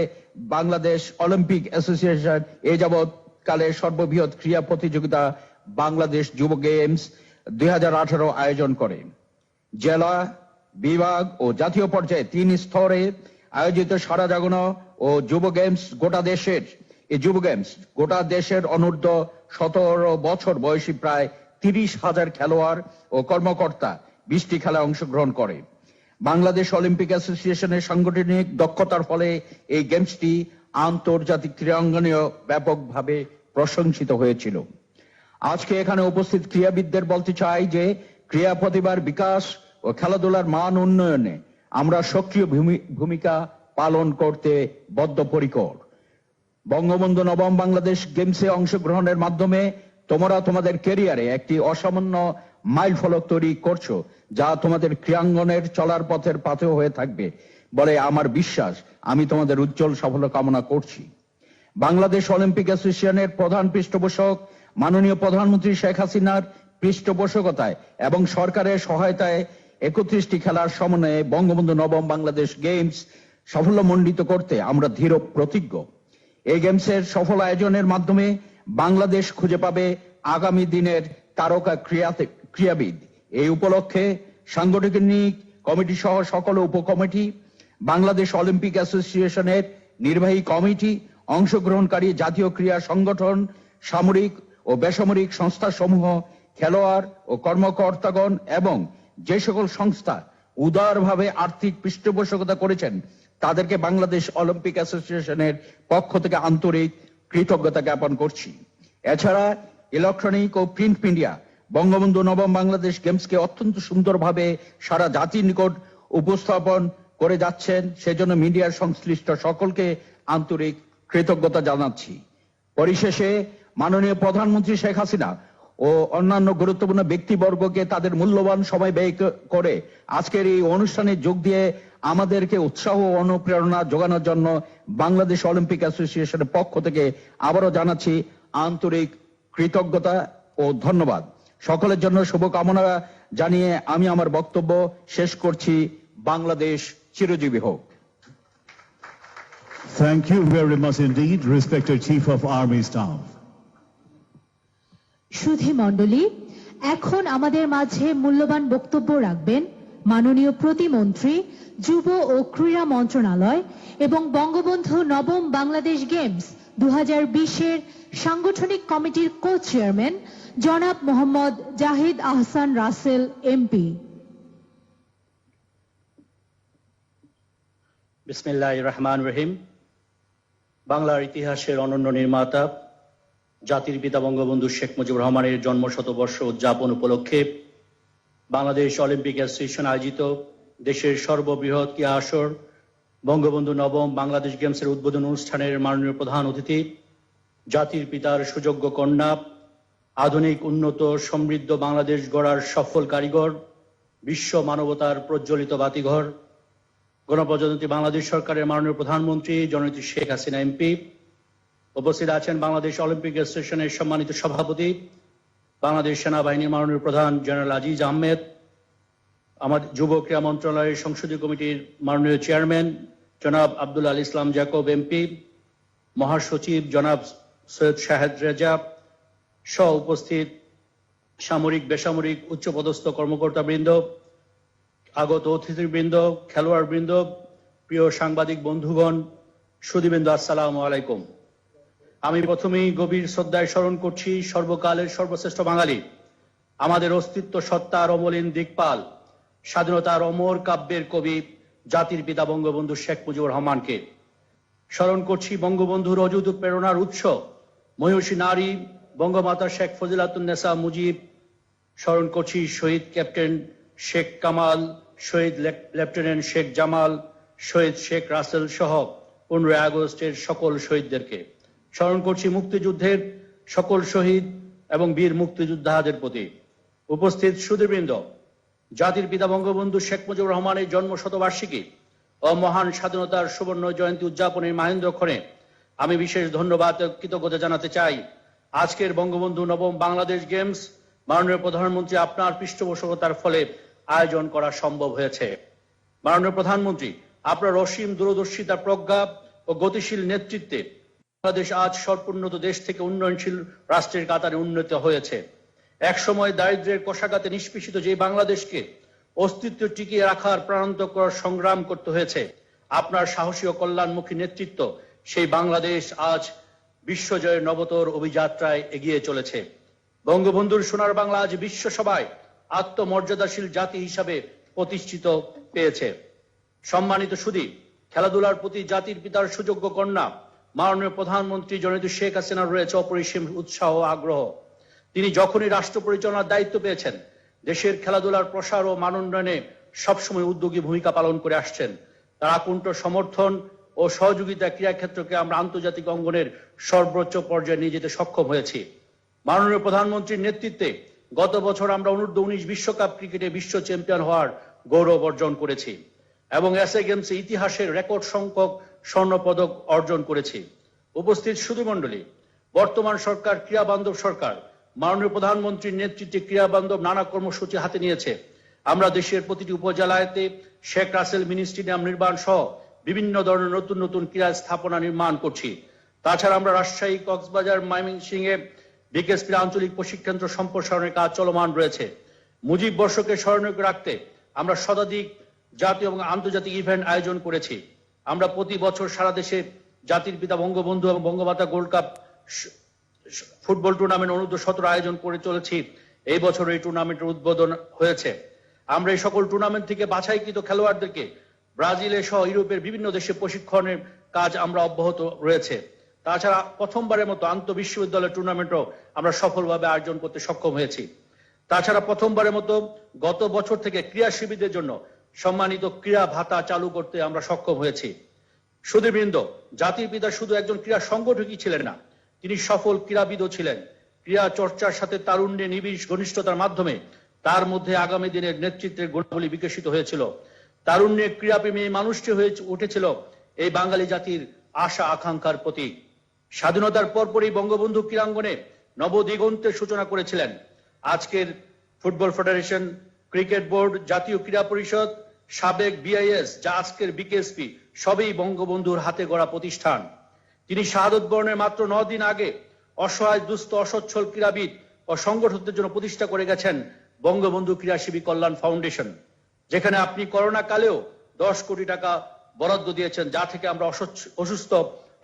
বাংলাদেশ অলিম্পিক অ্যাসোসিয়েশন এ যাবৎ কালে সর্ববৃহৎ ক্রীড়া প্রতিযোগিতা বাংলাদেশ যুব গেমস 2018 আয়োজন করে। জেলা, বিভাগ ও জাতীয় পর্যায়ে 3 স্তরে আয়োজিত সারা জাগানো ও যুব গেমস গোটা দেশের অনূর্ধ্ব 17 বছর বয়সী প্রায় 30,000 খেলোয়াড় ও কর্মকর্তা 20টি খেলায় অংশগ্রহণ করে। বাংলাদেশ অলিম্পিক অ্যাসোসিয়েশনের সাংগঠনিক দক্ষতার ফলে এই গেমসটি আন্তর্জাতিক ক্রীড়াঙ্গনেও ব্যাপকভাবে প্রশংসিত হয়েছিল। আজকে এখানে উপস্থিত ক্রীড়াবিদদের বলতে চাই যে ক্রীড়া প্রতিভার বিকাশ ও খেলাধুলার মান উন্নয়নে আমরা সক্রিয় ভূমিকা পালন করতে বদ্ধপরিকর। বঙ্গবন্ধু নবম বাংলাদেশ গেমসে অংশগ্রহণের মাধ্যমে তোমরা তোমাদের ক্যারিয়ারে একটি অসামান্য মাইল ফলক তৈরি করছো, যা তোমাদের ক্রীড়াঙ্গনের চলার পথের পাথেয় হয়ে থাকবে বলে আমার বিশ্বাস। আমি তোমাদের উজ্জ্বল সাফল্য কামনা করছি। বাংলাদেশ অলিম্পিক অ্যাসোসিয়েশনের প্রধান পৃষ্ঠপোষক মাননীয় প্রধানমন্ত্রী শেখ হাসিনার পৃষ্ঠপোষকতায় এবং সরকারের সহায়তায় 31টি খেলার সমন্বয়ে বঙ্গবন্ধু নবম বাংলাদেশ গেমস সাফল্যমণ্ডিত করতে আমরা দৃঢ় প্রতিজ্ঞ। এই গেমসের সফল আয়োজনের মাধ্যমে বাংলাদেশ খুঁজে পাবে আগামী দিনের তারকা ক্রীড়াবিদ। এই উপলক্ষে সাংগঠনিক কমিটি সহ সকল উপকমিটি, বাংলাদেশ অলিম্পিক অ্যাসোসিয়েশনের নির্বাহী কমিটি, অংশগ্রহণকারী জাতীয় ক্রীড়া সংগঠন, সামরিক ও বেসামরিক সংস্থাসমূহ, খেলোয়াড় ও কর্মকর্তাগণ এবং যে সকল সংস্থা উদারভাবে আর্থিক পৃষ্ঠপোষকতা করেছেন তাদেরকে বাংলাদেশ অলিম্পিক অ্যাসোসিয়েশনের পক্ষ থেকে আন্তরিক কৃতজ্ঞতা জ্ঞাপন করছি। এছাড়া ইলেকট্রনিক ও প্রিন্ট মিডিয়া বঙ্গবন্ধু নবম বাংলাদেশ গেমসকে অত্যন্ত সুন্দরভাবে সারা জাতির নিকট উপস্থাপন করে যাচ্ছেন, সেজন্য মিডিয়ার সংশ্লিষ্ট সকলকে আন্তরিক কৃতজ্ঞতা জানাচ্ছি। পরিশেষে মাননীয় প্রধানমন্ত্রী শেখ হাসিনা ও অন্যান্য গুরুত্বপূর্ণ ব্যক্তিবর্গকে তাদের মূল্যবান সময় ব্যয় করে আজকের এই অনুষ্ঠানে যোগ দিয়ে আমাদেরকে উৎসাহ ও অনুপ্রেরণা যোগানোর জন্য বাংলাদেশ অলিম্পিক অ্যাসোসিয়েশনের পক্ষ থেকে আবারও জানাচ্ছি আন্তরিক কৃতজ্ঞতা ও ধন্যবাদ। সকলের জন্য শুভকামনা জানিয়ে আমি আমার বক্তব্য শেষ করছি। বাংলাদেশ চিরজীবী হোক। Thank you very much indeed, respected Chief of Army Staff. সুধী মণ্ডলী, এখন আমাদের মাঝে মূল্যবান বক্তব্য রাখবেন মাননীয় প্রতিমন্ত্রী, যুব ও ক্রীড়া মন্ত্রণালয় এবং বঙ্গবন্ধু নবম বাংলাদেশ গেমস 2020-এর সাংগঠনিক কমিটির কো চেয়ারম্যান জনাব মোহাম্মদ জাহিদ আহসান রাসেল এমপি। বিসমিল্লাহির রহমানির রহিম। বাংলার ইতিহাসের অনন্য নির্মাতা জাতির পিতা বঙ্গবন্ধু শেখ মুজিবুর রহমানের জন্ম শতবর্ষ উদযাপন উপলক্ষে বাংলাদেশ অলিম্পিক অ্যাসোসিয়েশন আয়োজিত দেশের সর্ববৃহৎ ক্রীড়া আসর বঙ্গবন্ধু নবম বাংলাদেশ গেমসের উদ্বোধন অনুষ্ঠানের মাননীয় প্রধান অতিথি, জাতির পিতার সুযোগ্য কন্যা, আধুনিক উন্নত সমৃদ্ধ বাংলাদেশ গড়ার সফল কারিগর, বিশ্ব মানবতার প্রজ্বলিত বাতিঘর, গণপ্রজাতন্ত্রী বাংলাদেশ সরকারের মাননীয় প্রধানমন্ত্রী জননেত্রী শেখ হাসিনা এমপি, উপস্থিত আছেন বাংলাদেশ অলিম্পিক অ্যাসোসিয়েশনের সম্মানিত সভাপতি বাংলাদেশ সেনাবাহিনীর মাননীয় প্রধান জেনারেল আজিজ আহমেদ, আমাদের যুব ক্রীড়া মন্ত্রণালয়ের সংসদীয় কমিটির মাননীয় চেয়ারম্যান জনাব আব্দুল আল ইসলাম জাকব এমপি, মহাসচিব জনাব সৈয়দ শাহেদ রেজা সহ উপস্থিত সামরিক বেসামরিক উচ্চপদস্থ কর্মকর্তাবৃন্দ, আগত অতিথিবৃন্দ, খেলোয়াড়বৃন্দ, প্রিয় সাংবাদিক বন্ধুগণ, সুধীবৃন্দ, আসসালামু আলাইকুম। আমি প্রথমেই গভীর শ্রদ্ধায় স্মরণ করছি সর্বকালের সর্বশ্রেষ্ঠ বাঙালি, আমাদের অস্তিত্ব সত্তার অমলিন দিকপাল, স্বাধীনতার অমর কাব্যের কবি, জাতির পিতা বঙ্গবন্ধু শেখ মুজিবুর রহমানকে। স্মরণ করছি বঙ্গবন্ধুর অযুত প্রেরণার উৎস মহিষী নারী বঙ্গমাতা শেখ ফজিলাতুন্নেসা মুজিব। স্মরণ করছি শহীদ ক্যাপ্টেন শেখ কামাল, শহীদ লেফটেন্যান্ট শেখ জামাল, শহীদ শেখ রাসেল সহ 15 আগস্টের সকল শহীদদেরকে। স্মরণ করছি মুক্তিযুদ্ধের সকল শহীদ এবং বীর মুক্তিযোদ্ধাদের প্রতি। উপস্থিত সুধীবৃন্দ, জাতির পিতা বঙ্গবন্ধু শেখ মুজিবুর রহমানের জন্ম শতবার্ষিকী ও মহান স্বাধীনতার সুবর্ণ জয়ন্তী উদযাপনের মাহেন্দ্রক্ষণে আমি বিশেষ ধন্যবাদ ও কৃতজ্ঞতা জানাতে চাই। আজকের বঙ্গবন্ধু নবম বাংলাদেশ গেমস মাননীয় প্রধানমন্ত্রী আপনার পৃষ্ঠপোষকতার ফলে আয়োজন করা সম্ভব হয়েছে। মাননীয় প্রধানমন্ত্রী, আপনার অসীম দূরদর্শিতা, প্রজ্ঞা ও গতিশীল নেতৃত্বে বাংলাদেশ আজ সর্বোন্নত দেশ থেকে উন্নয়নশীল রাষ্ট্রের কাতারে উন্নীত হয়েছে। একসময় দারিদ্র্যের কষাঘাতে নিষ্পেষিত যে বাংলাদেশকে অস্তিত্ব টিকিয়ে রাখার প্রাণান্তকর সংগ্রাম করতে হয়েছে, আপনার সাহসী ও কল্যাণমুখী নেতৃত্ব সেই বাংলাদেশ আজ বিশ্বজয়ের নবতর অভিযাত্রায় এগিয়ে চলেছে। বঙ্গবন্ধুর সোনার বাংলা আজ বিশ্ব সভায় আত্মমর্যাদাশীল জাতি হিসাবে প্রতিষ্ঠিত পেয়েছে। সম্মানিত সুধী, খেলাধুলার প্রতি জাতির পিতার সুযোগ্য কন্যা মাননীয় প্রধানমন্ত্রী জননেত্রী শেখ হাসিনার রয়েছে অপরিসীম উৎসাহ ও আগ্রহ। তিনি যখনই রাষ্ট্র পরিচালনার দায়িত্ব পেয়েছেন, দেশের খেলাধুলার প্রসার ও মানোন্নয়নে সবসময় উদ্যোগী ভূমিকা পালন করে আসছেন। তার আকুণ্ঠ সমর্থন ও সহযোগিতা ক্রীড়াক্ষেত্রকে আমরা আন্তর্জাতিক অঙ্গনের সর্বোচ্চ পর্যায়ে নিয়ে যেতে সক্ষম হয়েছি। মাননীয় প্রধানমন্ত্রীর নেতৃত্বে গত বছর আমরা অনূর্ধ্ব-19 বিশ্বকাপ ক্রিকেটে বিশ্ব চ্যাম্পিয়ন হওয়ার গৌরব অর্জন করেছি এবং এসএ গেমসে ইতিহাসের রেকর্ড সংখ্যক স্বর্ণপদক অর্জন করেছি। উপস্থিত সুধীমণ্ডলী, বর্তমান সরকার ক্রীড়া বান্ধব সরকার। মাননীয় প্রধানমন্ত্রীর নেতৃত্বে ক্রীড়া বান্ধব নানা কর্মসূচি হাতে নিয়েছে। আমরা দেশের প্রতিটি উপজেলাতে শেখ রাসেল মিনি স্টেডিয়াম নির্মাণ সহ বিভিন্ন ধরনের নতুন নতুন ক্রীড়া স্থাপনা নির্মাণ করছি। তাছাড়া আমরা রাজশাহী, কক্সবাজার, ময়মনসিংহে বিকেএসপি আঞ্চলিক প্রশিক্ষণ কেন্দ্র সম্প্রসারণের কাজ চলমান রয়েছে। মুজিব বর্ষকে স্মরণীয় রাখতে আমরা শতাধিক জাতীয় এবং আন্তর্জাতিক ইভেন্ট আয়োজন করেছি। আমরা প্রতি বছর সারা দেশে জাতির পিতা বঙ্গবন্ধু এবং Bangamata gold cup football tournament অনূর্ধ্ব-17 আয়োজন করে চলেছি। এই বছর এই টুর্নামেন্টের উদ্বোধন হয়েছে। আমরা এই সকল টুর্নামেন্ট থেকে বাছাইকৃত খেলোয়াড়দেরকে ব্রাজিলে সহ ইউরোপের বিভিন্ন দেশে প্রশিক্ষণের কাজ আমরা অব্যাহত রয়েছে। তাছাড়া প্রথমবারের মতো আন্তঃবিশ্ববিদ্যালয় টুর্নামেন্টও আমরা সফলভাবে আয়োজন করতে সক্ষম হয়েছি। তাছাড়া প্রথমবারের মতো গত বছর থেকে ক্রীড়া শিবিরদের জন্য সম্মানিত ক্রীড়া ভাতা চালু করতে আমরা সক্ষম হয়েছি। সুধীবৃন্দ, জাতির পিতা শুধু একজন ক্রীড়া সংগঠকই ছিলেন না, তিনি সফল ক্রীড়াবিদও ছিলেন। ক্রীড়া চর্চার সাথে তারুণ্যে নিবিড় ঘনিষ্ঠতার মাধ্যমে তার মধ্যে আগামী দিনের নেতৃত্বের গুণাবলী বিকশিত হয়েছিল। তারুণ্যে ক্রীড়াপ্রেমী মানুষটি হয়ে উঠেছিল এই বাঙালি জাতির আশা আকাঙ্ক্ষার প্রতীক। স্বাধীনতার পরপরই বঙ্গবন্ধু ক্রীড়াঙ্গনে নবদিগন্তের সূচনা করেছিলেন। আজকের ফুটবল ফেডারেশন, ক্রিকেট বোর্ড, জাতীয় ক্রীড়া পরিষদ, সাবেক বিআইএস, যা আজকের বিকেএসপি, সবই বঙ্গবন্ধুর হাতে গড়া প্রতিষ্ঠান। তিনি শাহাদত বরণের মাত্র 9 দিন আগে অসহায়, দুস্থ, অসচ্ছল ক্রীড়াবিদ ও সংগঠকদের জন্য প্রতিষ্ঠা করে গেছেন বঙ্গবন্ধু ক্রীড়াশিবী কল্যাণ ফাউন্ডেশন, যেখানে আপনি করোনা কালেও 10 কোটি টাকা বরাদ্দ দিয়েছেন, যা থেকে আমরা অসুস্থ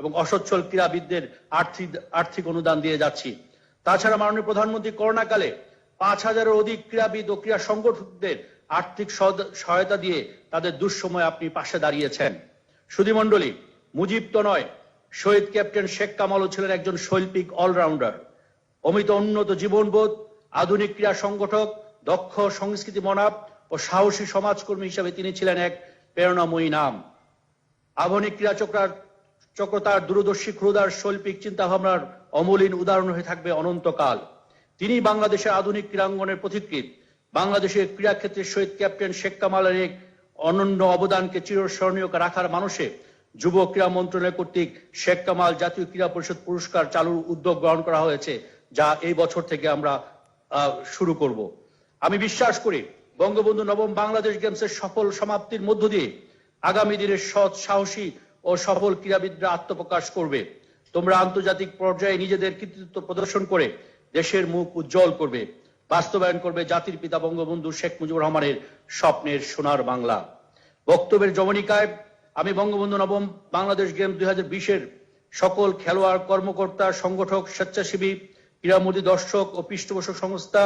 এবং অসচ্ছল ক্রীড়াবিদদের আর্থিক অনুদান দিয়ে যাচ্ছি। তাছাড়া মাননীয় প্রধানমন্ত্রী করোনা কালে 5000-এর অধিক ক্রীড়াবিদ ও ক্রীড়া সংগঠকদের আর্থিক সহায়তা দিয়ে তাদের দুঃসময়ে আপনি পাশে দাঁড়িয়েছেন। সুধীমণ্ডলী, মুজিব তো নয়, শহীদ ক্যাপ্টেন শেখ কামালও ছিলেন একজন শৈল্পিক অলরাউন্ডার। অমিত উন্নত জীবনবোধ, আধুনিক ক্রীড়া সংগঠক, দক্ষ সংস্কৃতি মনাব ও সাহসী সমাজকর্মী হিসেবে তিনি ছিলেন এক প্রেরণাময়ী নাম। আধুনিক ক্রীড়া চক্র তার দূরদর্শী ক্ষুদার শৈল্পিক চিন্তাভাবনার অমলিন উদাহরণ হয়ে থাকবে অনন্তকাল। তিনি বাংলাদেশের আধুনিক ক্রীড়াঙ্গনের পথিকৃৎ। বাংলাদেশের ক্রীড়াক্ষেত্রে শহীদ ক্যাপ্টেন শেখ কামালের এক অনন্য অবদানকে চিরস্মরণীয় রাখার মানুষে যুব ক্রীড়া মন্ত্রণালয় কর্তৃক শেখ কামাল জাতীয় ক্রীড়া পরিষদ পুরস্কার চালুর উদ্যোগ গ্রহণ করা হয়েছে, যা এই বছর থেকে আমরা শুরু করব। আমি বিশ্বাস করি বঙ্গবন্ধু নবম বাংলাদেশ গেমসের সফল সমাপ্তির মধ্য দিয়ে আগামী দিনের সৎ, সাহসী ও সফল ক্রীড়াবিদরা আত্মপ্রকাশ করবে। তোমরা আন্তর্জাতিক পর্যায়ে নিজেদের কৃতিত্ব প্রদর্শন করে দেশের মুখ উজ্জ্বল করবে, বাস্তবায়ন করবে জাতির পিতা বঙ্গবন্ধু শেখ মুজিবুর রহমানের স্বপ্নের সোনার বাংলা। বক্তব্যের জবনিকায় আমি বঙ্গবন্ধু নবম বাংলাদেশ গেমস 2020-এর সকল খেলোয়াড়, কর্মকর্তা, সংগঠক, স্বেচ্ছাসেবী, ক্রীড়ামোদী, দর্শক ও পৃষ্ঠপোষক সংস্থা,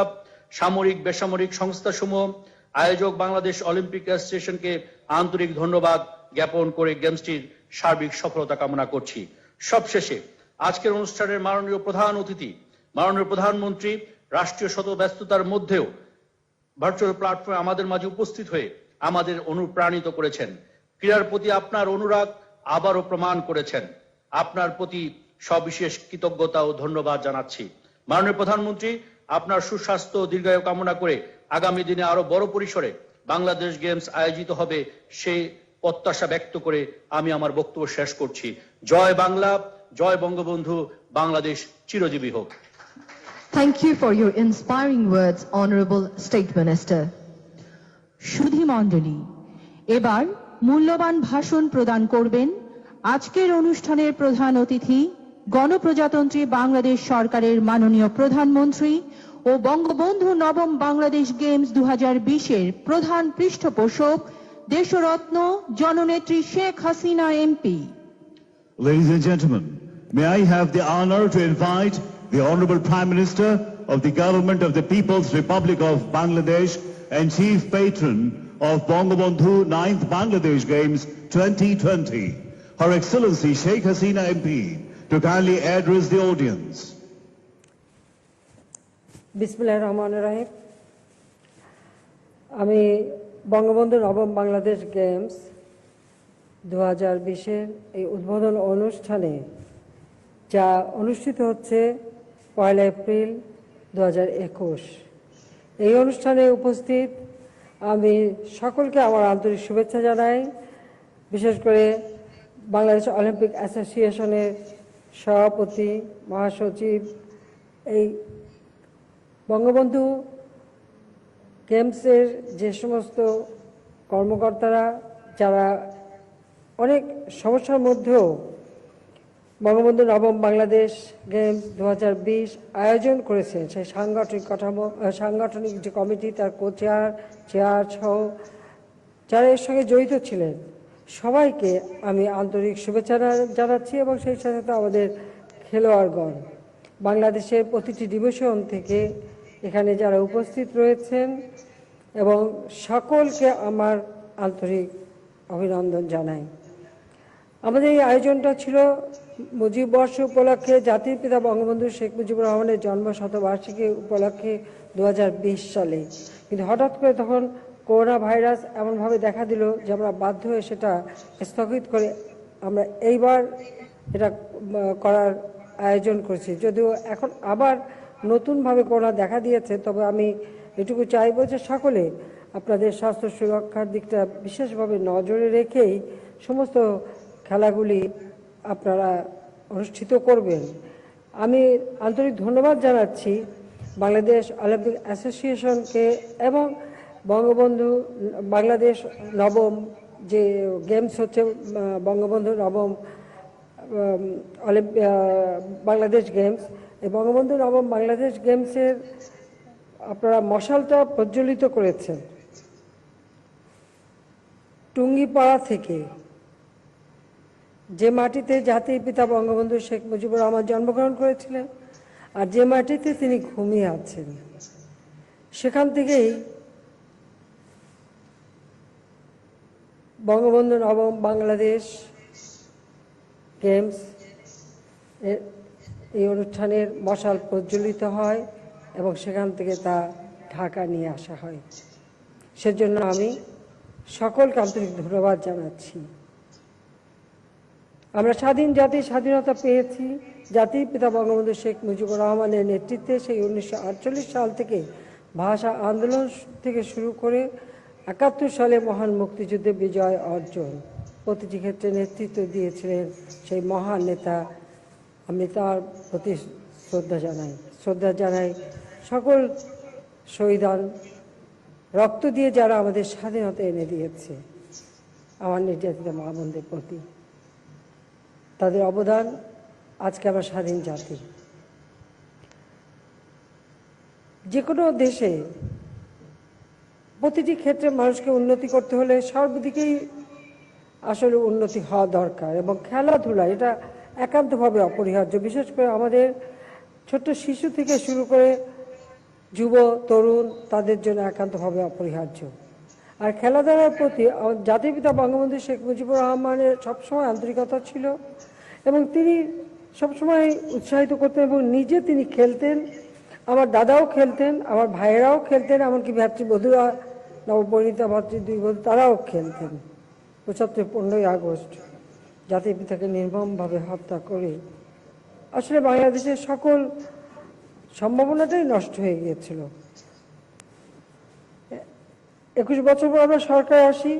সামরিক বেসামরিক সংস্থাসমূহ, আয়োজক বাংলাদেশ অলিম্পিক অ্যাসোসিয়েশনকে আন্তরিক ধন্যবাদ জ্ঞাপন করে গেমসটির সার্বিক সফলতা কামনা করছি। সবশেষে আজকের অনুষ্ঠানের মাননীয় প্রধান অতিথি, মাননীয় প্রধানমন্ত্রী রাষ্ট্রীয় শত ব্যস্ততার মধ্যেও ভার্চুয়াল প্ল্যাটফর্মে আমাদের মাঝে উপস্থিত হয়ে আমাদের অনুপ্রাণিত করেছেন। ক্রীড়ার প্রতি আপনার অনুরাগ আবারও প্রমাণ করেছেন। আপনার প্রতি সবিশেষ কৃতজ্ঞতা ও ধন্যবাদ জানাচ্ছি। মাননীয় প্রধানমন্ত্রী, আপনার সুস্বাস্থ্য ও দীর্ঘায়ু কামনা করে আগামী দিনে আরো বড় পরিসরে বাংলাদেশ গেমস আয়োজিত হবে সেই প্রত্যাশা ব্যক্ত করে আমি আমার বক্তব্য শেষ করছি। জয় বাংলা, জয় বঙ্গবন্ধু, বাংলাদেশ চিরজীবী হোক। Thank you for your inspiring words, Honorable State Minister. সুধী মণ্ডলী, এবার মূল্যবান ভাষণ প্রদান করবেন আজকের অনুষ্ঠানের প্রধান অতিথি, গণপ্রজাতন্ত্রী বাংলাদেশ সরকারের মাননীয় প্রধানমন্ত্রী ও বঙ্গবন্ধু নবম বাংলাদেশ গেমস 2020-এর প্রধান পৃষ্ঠপোষক, দেশরত্ন জননেত্রী Sheikh Hasina MP. Ladies and gentlemen, may I have the honor to invite the Honorable Prime Minister of the Government of the People's Republic of Bangladesh and Chief Patron of Bangabandhu 9th Bangladesh Games 2020, Her Excellency Sheikh Hasina MP, to kindly address the audience. বিসমিল্লাহির রহমানির রহিম। আমি বঙ্গবন্ধু নবম Bangladesh games 2020-এর এই উদ্বোধন অনুষ্ঠানে, যা অনুষ্ঠিত হচ্ছে 1 এপ্রিল 2021, এই অনুষ্ঠানে উপস্থিত আমি সকলকে আমার আন্তরিক শুভেচ্ছা জানাই। বিশেষ করে বাংলাদেশ অলিম্পিক অ্যাসোসিয়েশনের সভাপতি, মহাসচিব, এই বঙ্গবন্ধু গেমসের যে সমস্ত কর্মকর্তারা, যারা অনেক সমস্যার মধ্যেও বঙ্গবন্ধু নবম বাংলাদেশ গেমস 2020 আয়োজন করেছেন, সেই সাংগঠনিক যে কমিটি, তার চেয়ার সহ যারা এর সঙ্গে জড়িত ছিলেন, সবাইকে আমি আন্তরিক শুভেচ্ছা জানাচ্ছি। এবং সেই সাথে আমাদের খেলোয়াড়গণ, বাংলাদেশের প্রতিটি ডিভিশন থেকে এখানে যারা উপস্থিত রয়েছেন, এবং সকলকে আমার আন্তরিক অভিনন্দন জানাই। আমাদের এই আয়োজনটা ছিল মুজিব বর্ষ উপলক্ষে, জাতির পিতা বঙ্গবন্ধু শেখ মুজিবুর রহমানের জন্ম শতবার্ষিকী উপলক্ষে 2020 সালে। কিন্তু হঠাৎ করে তখন করোনা ভাইরাস এমনভাবে দেখা দিল যে আমরা বাধ্য হয়ে সেটা স্থগিত করে আমরা এইবার এটা করার আয়োজন করছি। যদিও এখন আবার নতুনভাবে করোনা দেখা দিয়েছে, তবে আমি এটুকু চাইবো যে সকলে আপনাদের স্বাস্থ্য সুরক্ষার দিকটা বিশেষভাবে নজরে রেখেই সমস্ত খেলাগুলি আপনারা অনুষ্ঠিত করবেন। আমি আন্তরিক ধন্যবাদ জানাচ্ছি বাংলাদেশ অলিম্পিক অ্যাসোসিয়েশনকে এবং বঙ্গবন্ধু বাংলাদেশ নবম যে গেমস হচ্ছে, বঙ্গবন্ধু নবম বাংলাদেশ গেমস, এই বঙ্গবন্ধু নবম বাংলাদেশ গেমসের আপনারা মশালটা প্রজ্বলিত করেছেন টুঙ্গিপাড়া থেকে, যে মাটিতে জাতির পিতা বঙ্গবন্ধু শেখ মুজিবুর রহমান জন্মগ্রহণ করেছিলেন আর যে মাটিতে তিনি ঘুমিয়ে আছেন, সেখান থেকেই বঙ্গবন্ধু নবম বাংলাদেশ গেমস এই অনুষ্ঠানের মশাল প্রজ্বলিত হয় এবং সেখান থেকে তা ঢাকা নিয়ে আসা হয়। সেজন্য আমি সকলকে আন্তরিক ধন্যবাদ জানাচ্ছি। আমরা স্বাধীন জাতি, স্বাধীনতা পেয়েছি জাতির পিতা বঙ্গবন্ধু শেখ মুজিবুর রহমানের নেতৃত্বে। সেই 1948 সাল থেকে ভাষা আন্দোলন থেকে শুরু করে 71 সালে মহান মুক্তিযুদ্ধে বিজয় অর্জন, প্রতিটি ক্ষেত্রে নেতৃত্ব দিয়েছিলেন সেই মহান নেতা। আমি তার প্রতি শ্রদ্ধা জানাই। সকল শহীদান রক্ত দিয়ে যারা আমাদের স্বাধীনতা এনে দিয়েছে, আমার নির্যাতিত মা বোনদের প্রতি তাদের অবদান আজকে আমরা স্বাধীন জাতি। যে কোনো দেশে প্রতিটি ক্ষেত্রে মানুষকে উন্নতি করতে হলে সর্বদিকেই আসলে উন্নতি হওয়া দরকার, এবং খেলাধুলা এটা একান্তভাবে অপরিহার্য। বিশেষ করে আমাদের ছোট্ট শিশু থেকে শুরু করে যুব তরুণ তাদের জন্য একান্তভাবে অপরিহার্য। আর খেলাধুলার প্রতি জাতির পিতা বঙ্গবন্ধু শেখ মুজিবুর রহমানের সবসময় আন্তরিকতা ছিল, এবং তিনি সবসময় উৎসাহিত করতেন এবং নিজে তিনি খেলতেন। আমার দাদাও খেলতেন, আমার ভাইয়েরাও খেলতেন, এমনকি ভাতৃবধূরা, নবপরিণীতা ভাতৃ দুই বধূ তারাও খেলতেন। ৭৫ 15ই আগস্ট জাতির পিতাকে নির্মমভাবে হত্যা করে আসলে বাংলাদেশের সকল সম্ভাবনাটাই নষ্ট হয়ে গিয়েছিল। 21 বছর পর আমরা সরকারে আসি,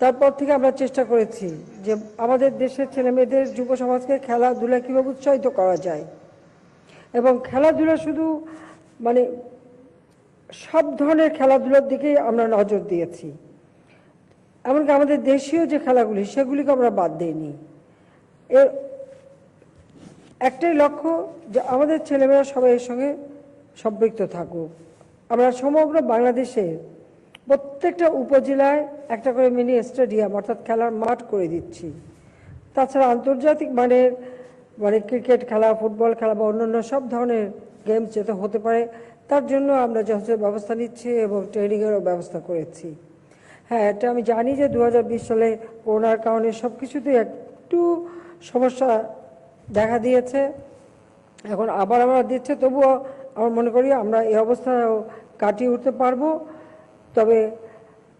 তারপর থেকে আমরা চেষ্টা করেছি যে আমাদের দেশের ছেলেমেয়েদের যুব সমাজকে খেলাধুলা কীভাবে উৎসাহিত করা যায়, এবং খেলাধুলা শুধু মানে সব ধরনের খেলাধুলার দিকেই আমরা নজর দিয়েছি। এমনকি আমাদের দেশীয় যে খেলাগুলি সেগুলিকে আমরা বাদ দিইনি। এর একটাই লক্ষ্য যে আমাদের ছেলেমেয়েরা সবাই এর সঙ্গে সম্পৃক্ত থাকুক। আমরা সমগ্র বাংলাদেশে প্রত্যেকটা উপজেলায় একটা করে মিনি স্টেডিয়াম অর্থাৎ খেলার মাঠ করে দিচ্ছি। তাছাড়া আন্তর্জাতিক মানের মানে ক্রিকেট খেলা, ফুটবল খেলা বা অন্যান্য সব ধরনের গেমস যেটা হতে পারে তার জন্য আমরা যথেষ্ট ব্যবস্থা নিচ্ছি এবং ট্রেনিংয়েরও ব্যবস্থা করেছি। হ্যাঁ, এটা আমি জানি যে 2020 সালে করোনার কারণে সব কিছুতেই একটু সমস্যা দেখা দিয়েছে, এখন আবার আমরা দিচ্ছে, তবুও আমার মনে করি আমরা এই অবস্থা কাটিয়ে উঠতে পারবো। তবে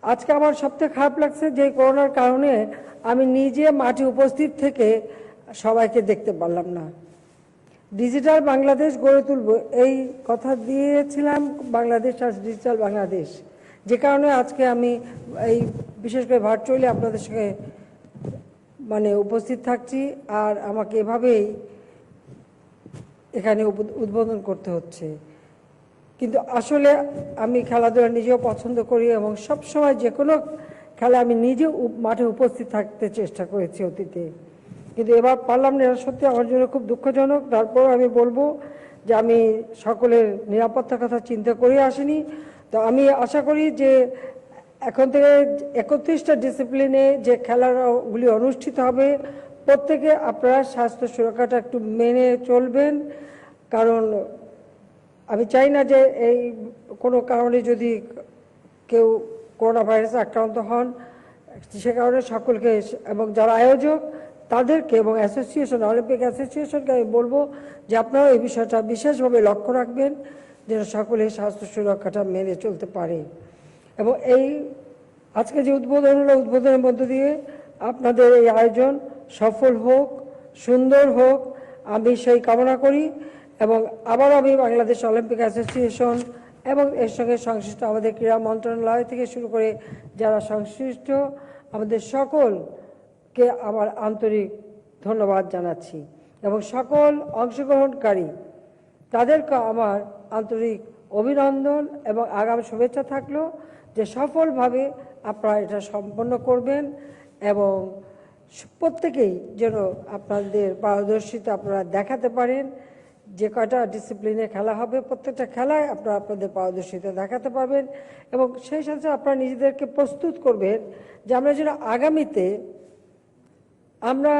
আজকে আমার সবথেকে খারাপ লাগছে যে করোনার কারণে আমি নিজে মাঠে উপস্থিত থেকে সবাইকে দেখতে পারলাম না। ডিজিটাল বাংলাদেশ গড়ে তুলব এই কথা দিয়েছিলাম, বাংলাদেশ আজ ডিজিটাল বাংলাদেশ, যে কারণে আজকে আমি এই বিশেষ করে ভার্চুয়ালি আপনাদের সঙ্গে মানে উপস্থিত থাকছি, আর আমাকে এভাবেই এখানে উদ্বোধন করতে হচ্ছে। কিন্তু আসলে আমি খেলাধুলা নিজেও পছন্দ করি এবং সব সময় যে কোনো খেলা আমি নিজে মাঠে উপস্থিত থাকতে চেষ্টা করেছি অতীতে, কিন্তু এবার পারলাম না। এটা সত্যি আমার জন্য খুব দুঃখজনক। তারপর আমি বলবো যে আমি সকলের নিরাপত্তার কথা চিন্তা করে আসিনি। তো আমি আশা করি যে এখন থেকে 31টা ডিসিপ্লিনে যে খেলাগুলি অনুষ্ঠিত হবে প্রত্যেকে আপনারা স্বাস্থ্য সুরক্ষাটা একটু মেনে চলবেন, কারণ আমি চাই না যে এই কোনো কারণে যদি কেউ করোনা ভাইরাসে আক্রান্ত হন, সে কারণে সকলকে এবং যারা আয়োজক তাদেরকে এবং অ্যাসোসিয়েশন, অলিম্পিক অ্যাসোসিয়েশনকে আমি বলবো যে আপনারাও এই বিষয়টা বিশেষভাবে লক্ষ্য রাখবেন যেন সকলে স্বাস্থ্য সুরক্ষাটা মেনে চলতে পারে। এবং এই আজকে যে উদ্বোধন হলো, উদ্বোধনের মধ্য দিয়ে আপনাদের এই আয়োজন সফল হোক, সুন্দর হোক, আমি সেই কামনা করি। এবং আবার আমি বাংলাদেশ অলিম্পিক অ্যাসোসিয়েশন এবং এর সঙ্গে সংশ্লিষ্ট আমাদের ক্রীড়া মন্ত্রণালয় থেকে শুরু করে যারা সংশ্লিষ্ট আমাদের সকলকে আমার আন্তরিক ধন্যবাদ জানাচ্ছি, এবং সকল অংশগ্রহণকারী তাদেরকে আমার আন্তরিক অভিনন্দন এবং আগাম শুভেচ্ছা থাকলো যে সফলভাবে আপনারা এটা সম্পন্ন করবেন এবং প্রত্যেকেই যেন আপনাদের পারদর্শিতা আপনারা দেখাতে পারেন। যে কয়টা ডিসিপ্লিনে খেলা হবে প্রত্যেকটা খেলায় আপনারা আপনাদের পারদর্শিতা দেখাতে পারবেন, এবং সেই সাথে আপনারা নিজেদেরকে প্রস্তুত করবেন যে আমরা যেন আগামীতে আমরা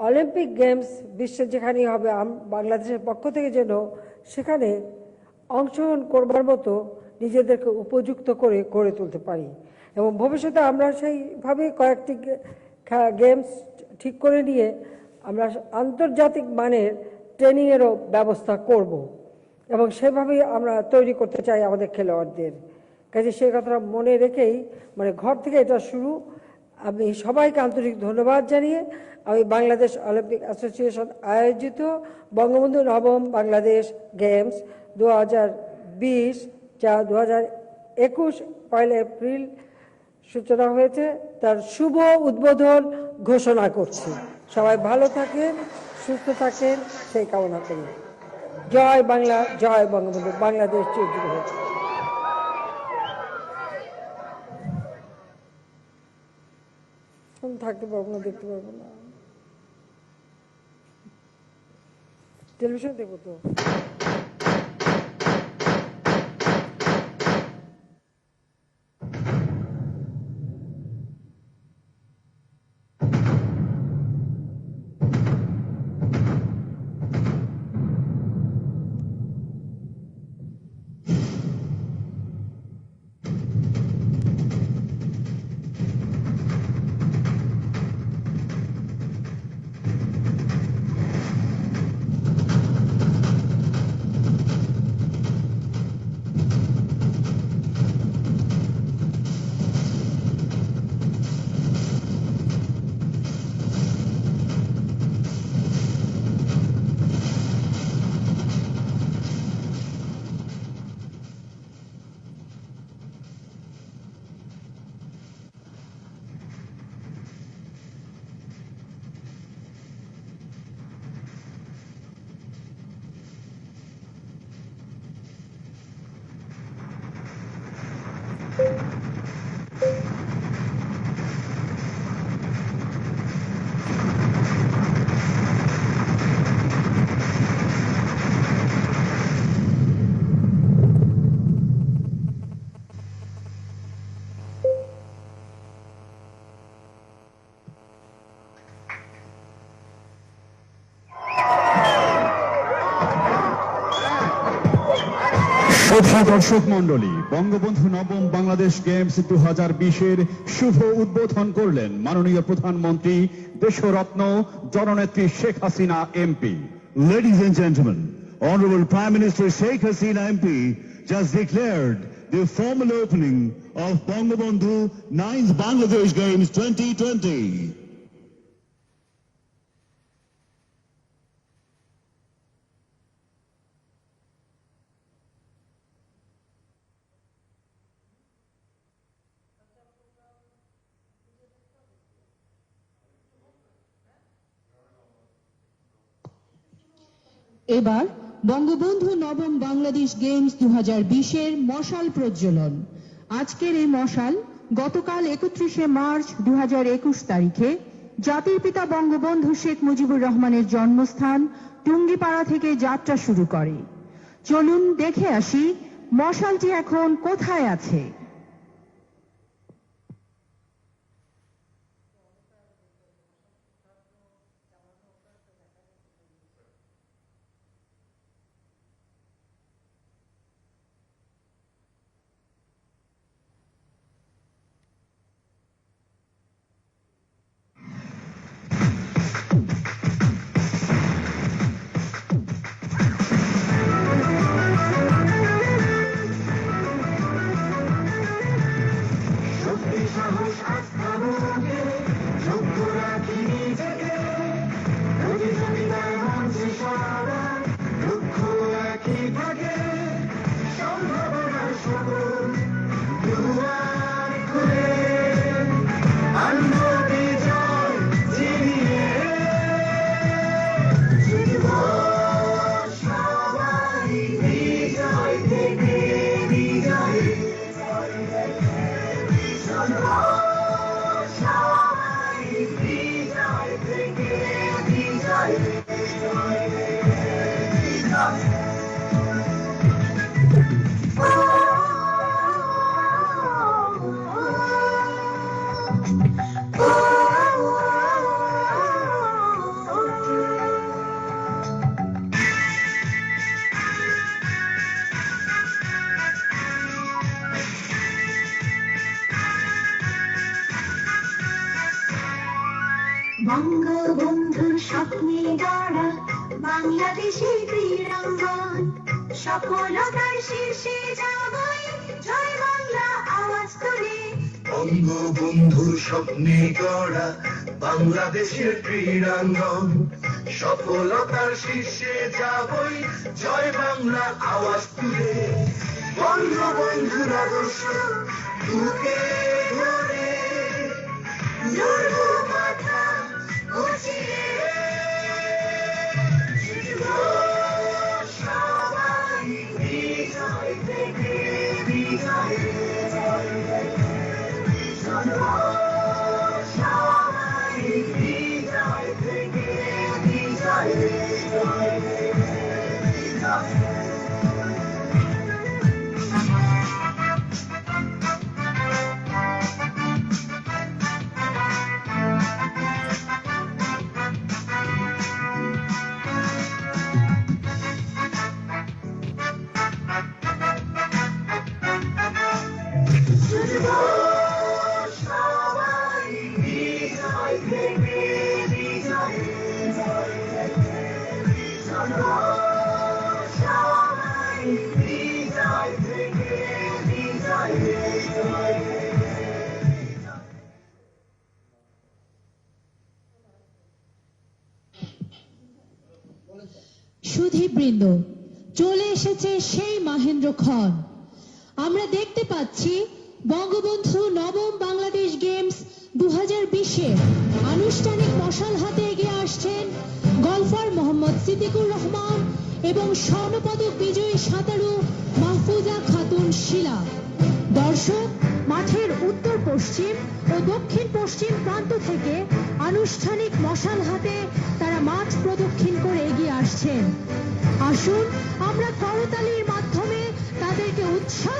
অলিম্পিক গেমস বিশ্বের যেখানেই হবে বাংলাদেশের পক্ষ থেকে যেন সেখানে অংশগ্রহণ করবার মতো নিজেদেরকে উপযুক্ত করে গড়ে তুলতে পারি, এবং ভবিষ্যতে আমরা সেইভাবে কয়েকটি গেমস ঠিক করে নিয়ে আমরা আন্তর্জাতিক মানের ট্রেনিংয়েরও ব্যবস্থা করব, এবং সেভাবেই আমরা তৈরি করতে চাই আমাদের খেলোয়াড়দের। কাজে সেই কথাটা মনে রেখেই মানে ঘর থেকে এটা শুরু। আমি সবাইকে আন্তরিক ধন্যবাদ জানিয়ে আমি বাংলাদেশ অলিম্পিক অ্যাসোসিয়েশন আয়োজিত বঙ্গবন্ধু নবম বাংলাদেশ গেমস 2020 যা 2021 1 এপ্রিল সূচনা হয়েছে তার শুভ উদ্বোধন ঘোষণা করছি। সবাই ভালো থাকেন, সুস্থ থাকেন সেই কামনা করি। জয় বাংলা, জয় বঙ্গবন্ধু, বাংলাদেশ চিরজীবী হোক। থাকতে পারবো না, দেখতে পারবো না, টেলিভিশন দেখবো তো। শ্রদ্ধা দর্শক মন্ডলী, বঙ্গবন্ধু নবম বাংলাদেশ গেমস 2020-এর শুভ উদ্বোধন করলেন মাননীয় প্রধানমন্ত্রী দেশরত্ন জননেত্রী Sheikh Hasina MP. Ladies and gentlemen, Honorable Prime Minister Sheikh Hasina MP just declared the formal opening of Bangabandhu 9th Bangladesh Games 2020. এবার বঙ্গবন্ধু নবম বাংলাদেশ গেমস 2020-এর মশাল প্রজ্বলন। আজকের এই মশাল গতকাল 31শে মার্চ 2021 তারিখে জাতির পিতা বঙ্গবন্ধু শেখ মুজিবুর রহমানের জন্মস্থান টুঙ্গিপাড়া থেকে যাত্রা শুরু করে। চলুন দেখে আসি মশালটি এখন কোথায় আছে। বঙ্গবন্ধুর স্বপ্নে গড়া বাংলাদেশের ক্রীড়াঙ্গন, সফলতার শীর্ষে যাবই জয় বাংলা আওয়াজ তুলে। বঙ্গবন্ধুর স্বপ্নে গড়া বাংলাদেশের ক্রীড়াঙ্গন, সফলতার শীর্ষে যাবই জয় বাংলা আওয়াজ তুলে। বঙ্গবন্ধুর আদর্শ বুকে ধরে লড়ব মাথা উঁচিয়ে, জিতব সবাই বিজয় থেকে বিজয়ে সুধীবৃন্দ, চলে এসেছে সেই মহেন্দ্রক্ষণ। আমরা দেখতে পাচ্ছি বঙ্গবন্ধু নবম বাংলাদেশ গেমস 2020-এ আনুষ্ঠানিক মশাল হাতে এগিয়ে আসছেন গলফার মোহাম্মদ সিদ্দিকুর রহমান এবং স্বর্ণপদক বিজয়ী সাঁতারু মাহফুজা খাতুন শিলা। দর্শক, মাঠের উত্তর পশ্চিম ও দক্ষিণ পশ্চিম প্রান্ত থেকে আনুষ্ঠানিক মশাল হাতে তারা মাঠ প্রদক্ষিণ করে এগিয়ে আসছেন। আসুন আমরা করতালির মাধ্যমে তাদেরকে উৎসাহ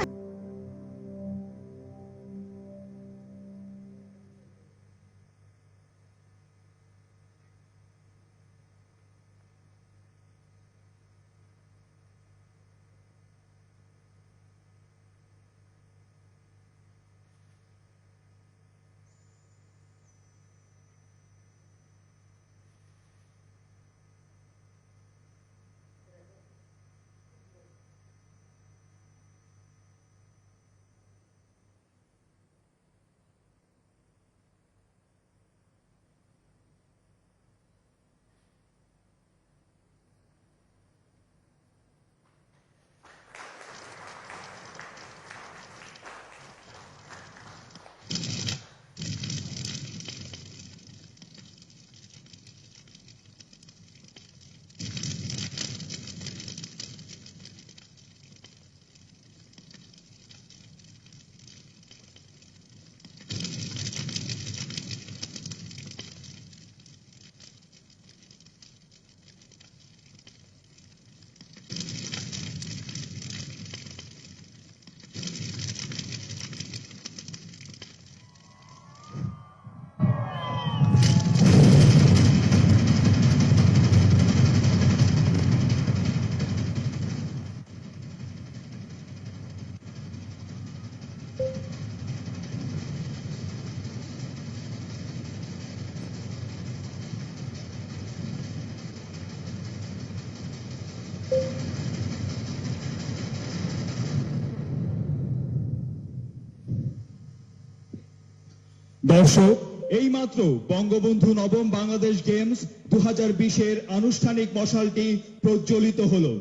দর্শক, এইমাত্র বঙ্গবন্ধু নবম বাংলাদেশ গেমস 2020-এর আনুষ্ঠানিক মশালটি প্রজ্বলিত হলো।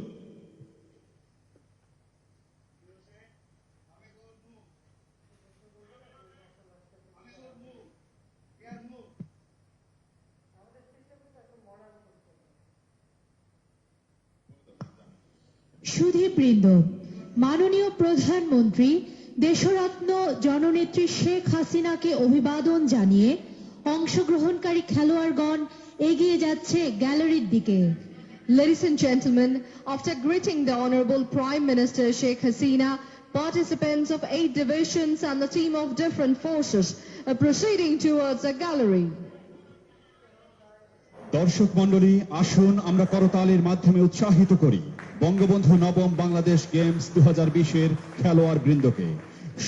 সুধীবৃন্দ, মাননীয় প্রধানমন্ত্রী দেশরত্ন জননেত্রী শেখ হাসিনাকে অভিবাদন জানিয়ে অংশগ্রহণকারী খেলোয়াড়গণ এগিয়ে যাচ্ছে গ্যালারির দিকে। Ladies and gentlemen, after greeting the Honorable Prime Minister Sheikh Hasina, participants of 8 divisions and the team of different forces are proceeding towards the gallery. দর্শক মণ্ডলী, আসুন আমরা করতালির মাধ্যমে উৎসাহিত করি বঙ্গবন্ধু নবম বাংলাদেশ গেমস 2020-এর খেলোয়াড় বৃন্দকে।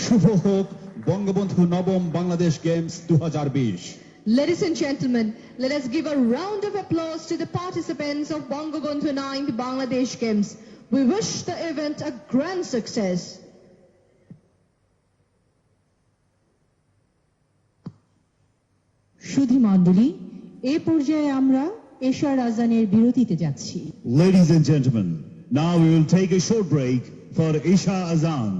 শুভ হোক বঙ্গবন্ধু নবম Bangladesh games 2020। Ladies and gentlemen, let us give a round of applause to the participants of Bangabandhu 9th Bangladesh Games. We wish the event a grand success. সুধী মণ্ডলী, এ পর্যায়ে আমরা এশার আজানের বিরতিতে যাচ্ছি। Ladies and gentlemen, now we will take a short break for Isha Azan.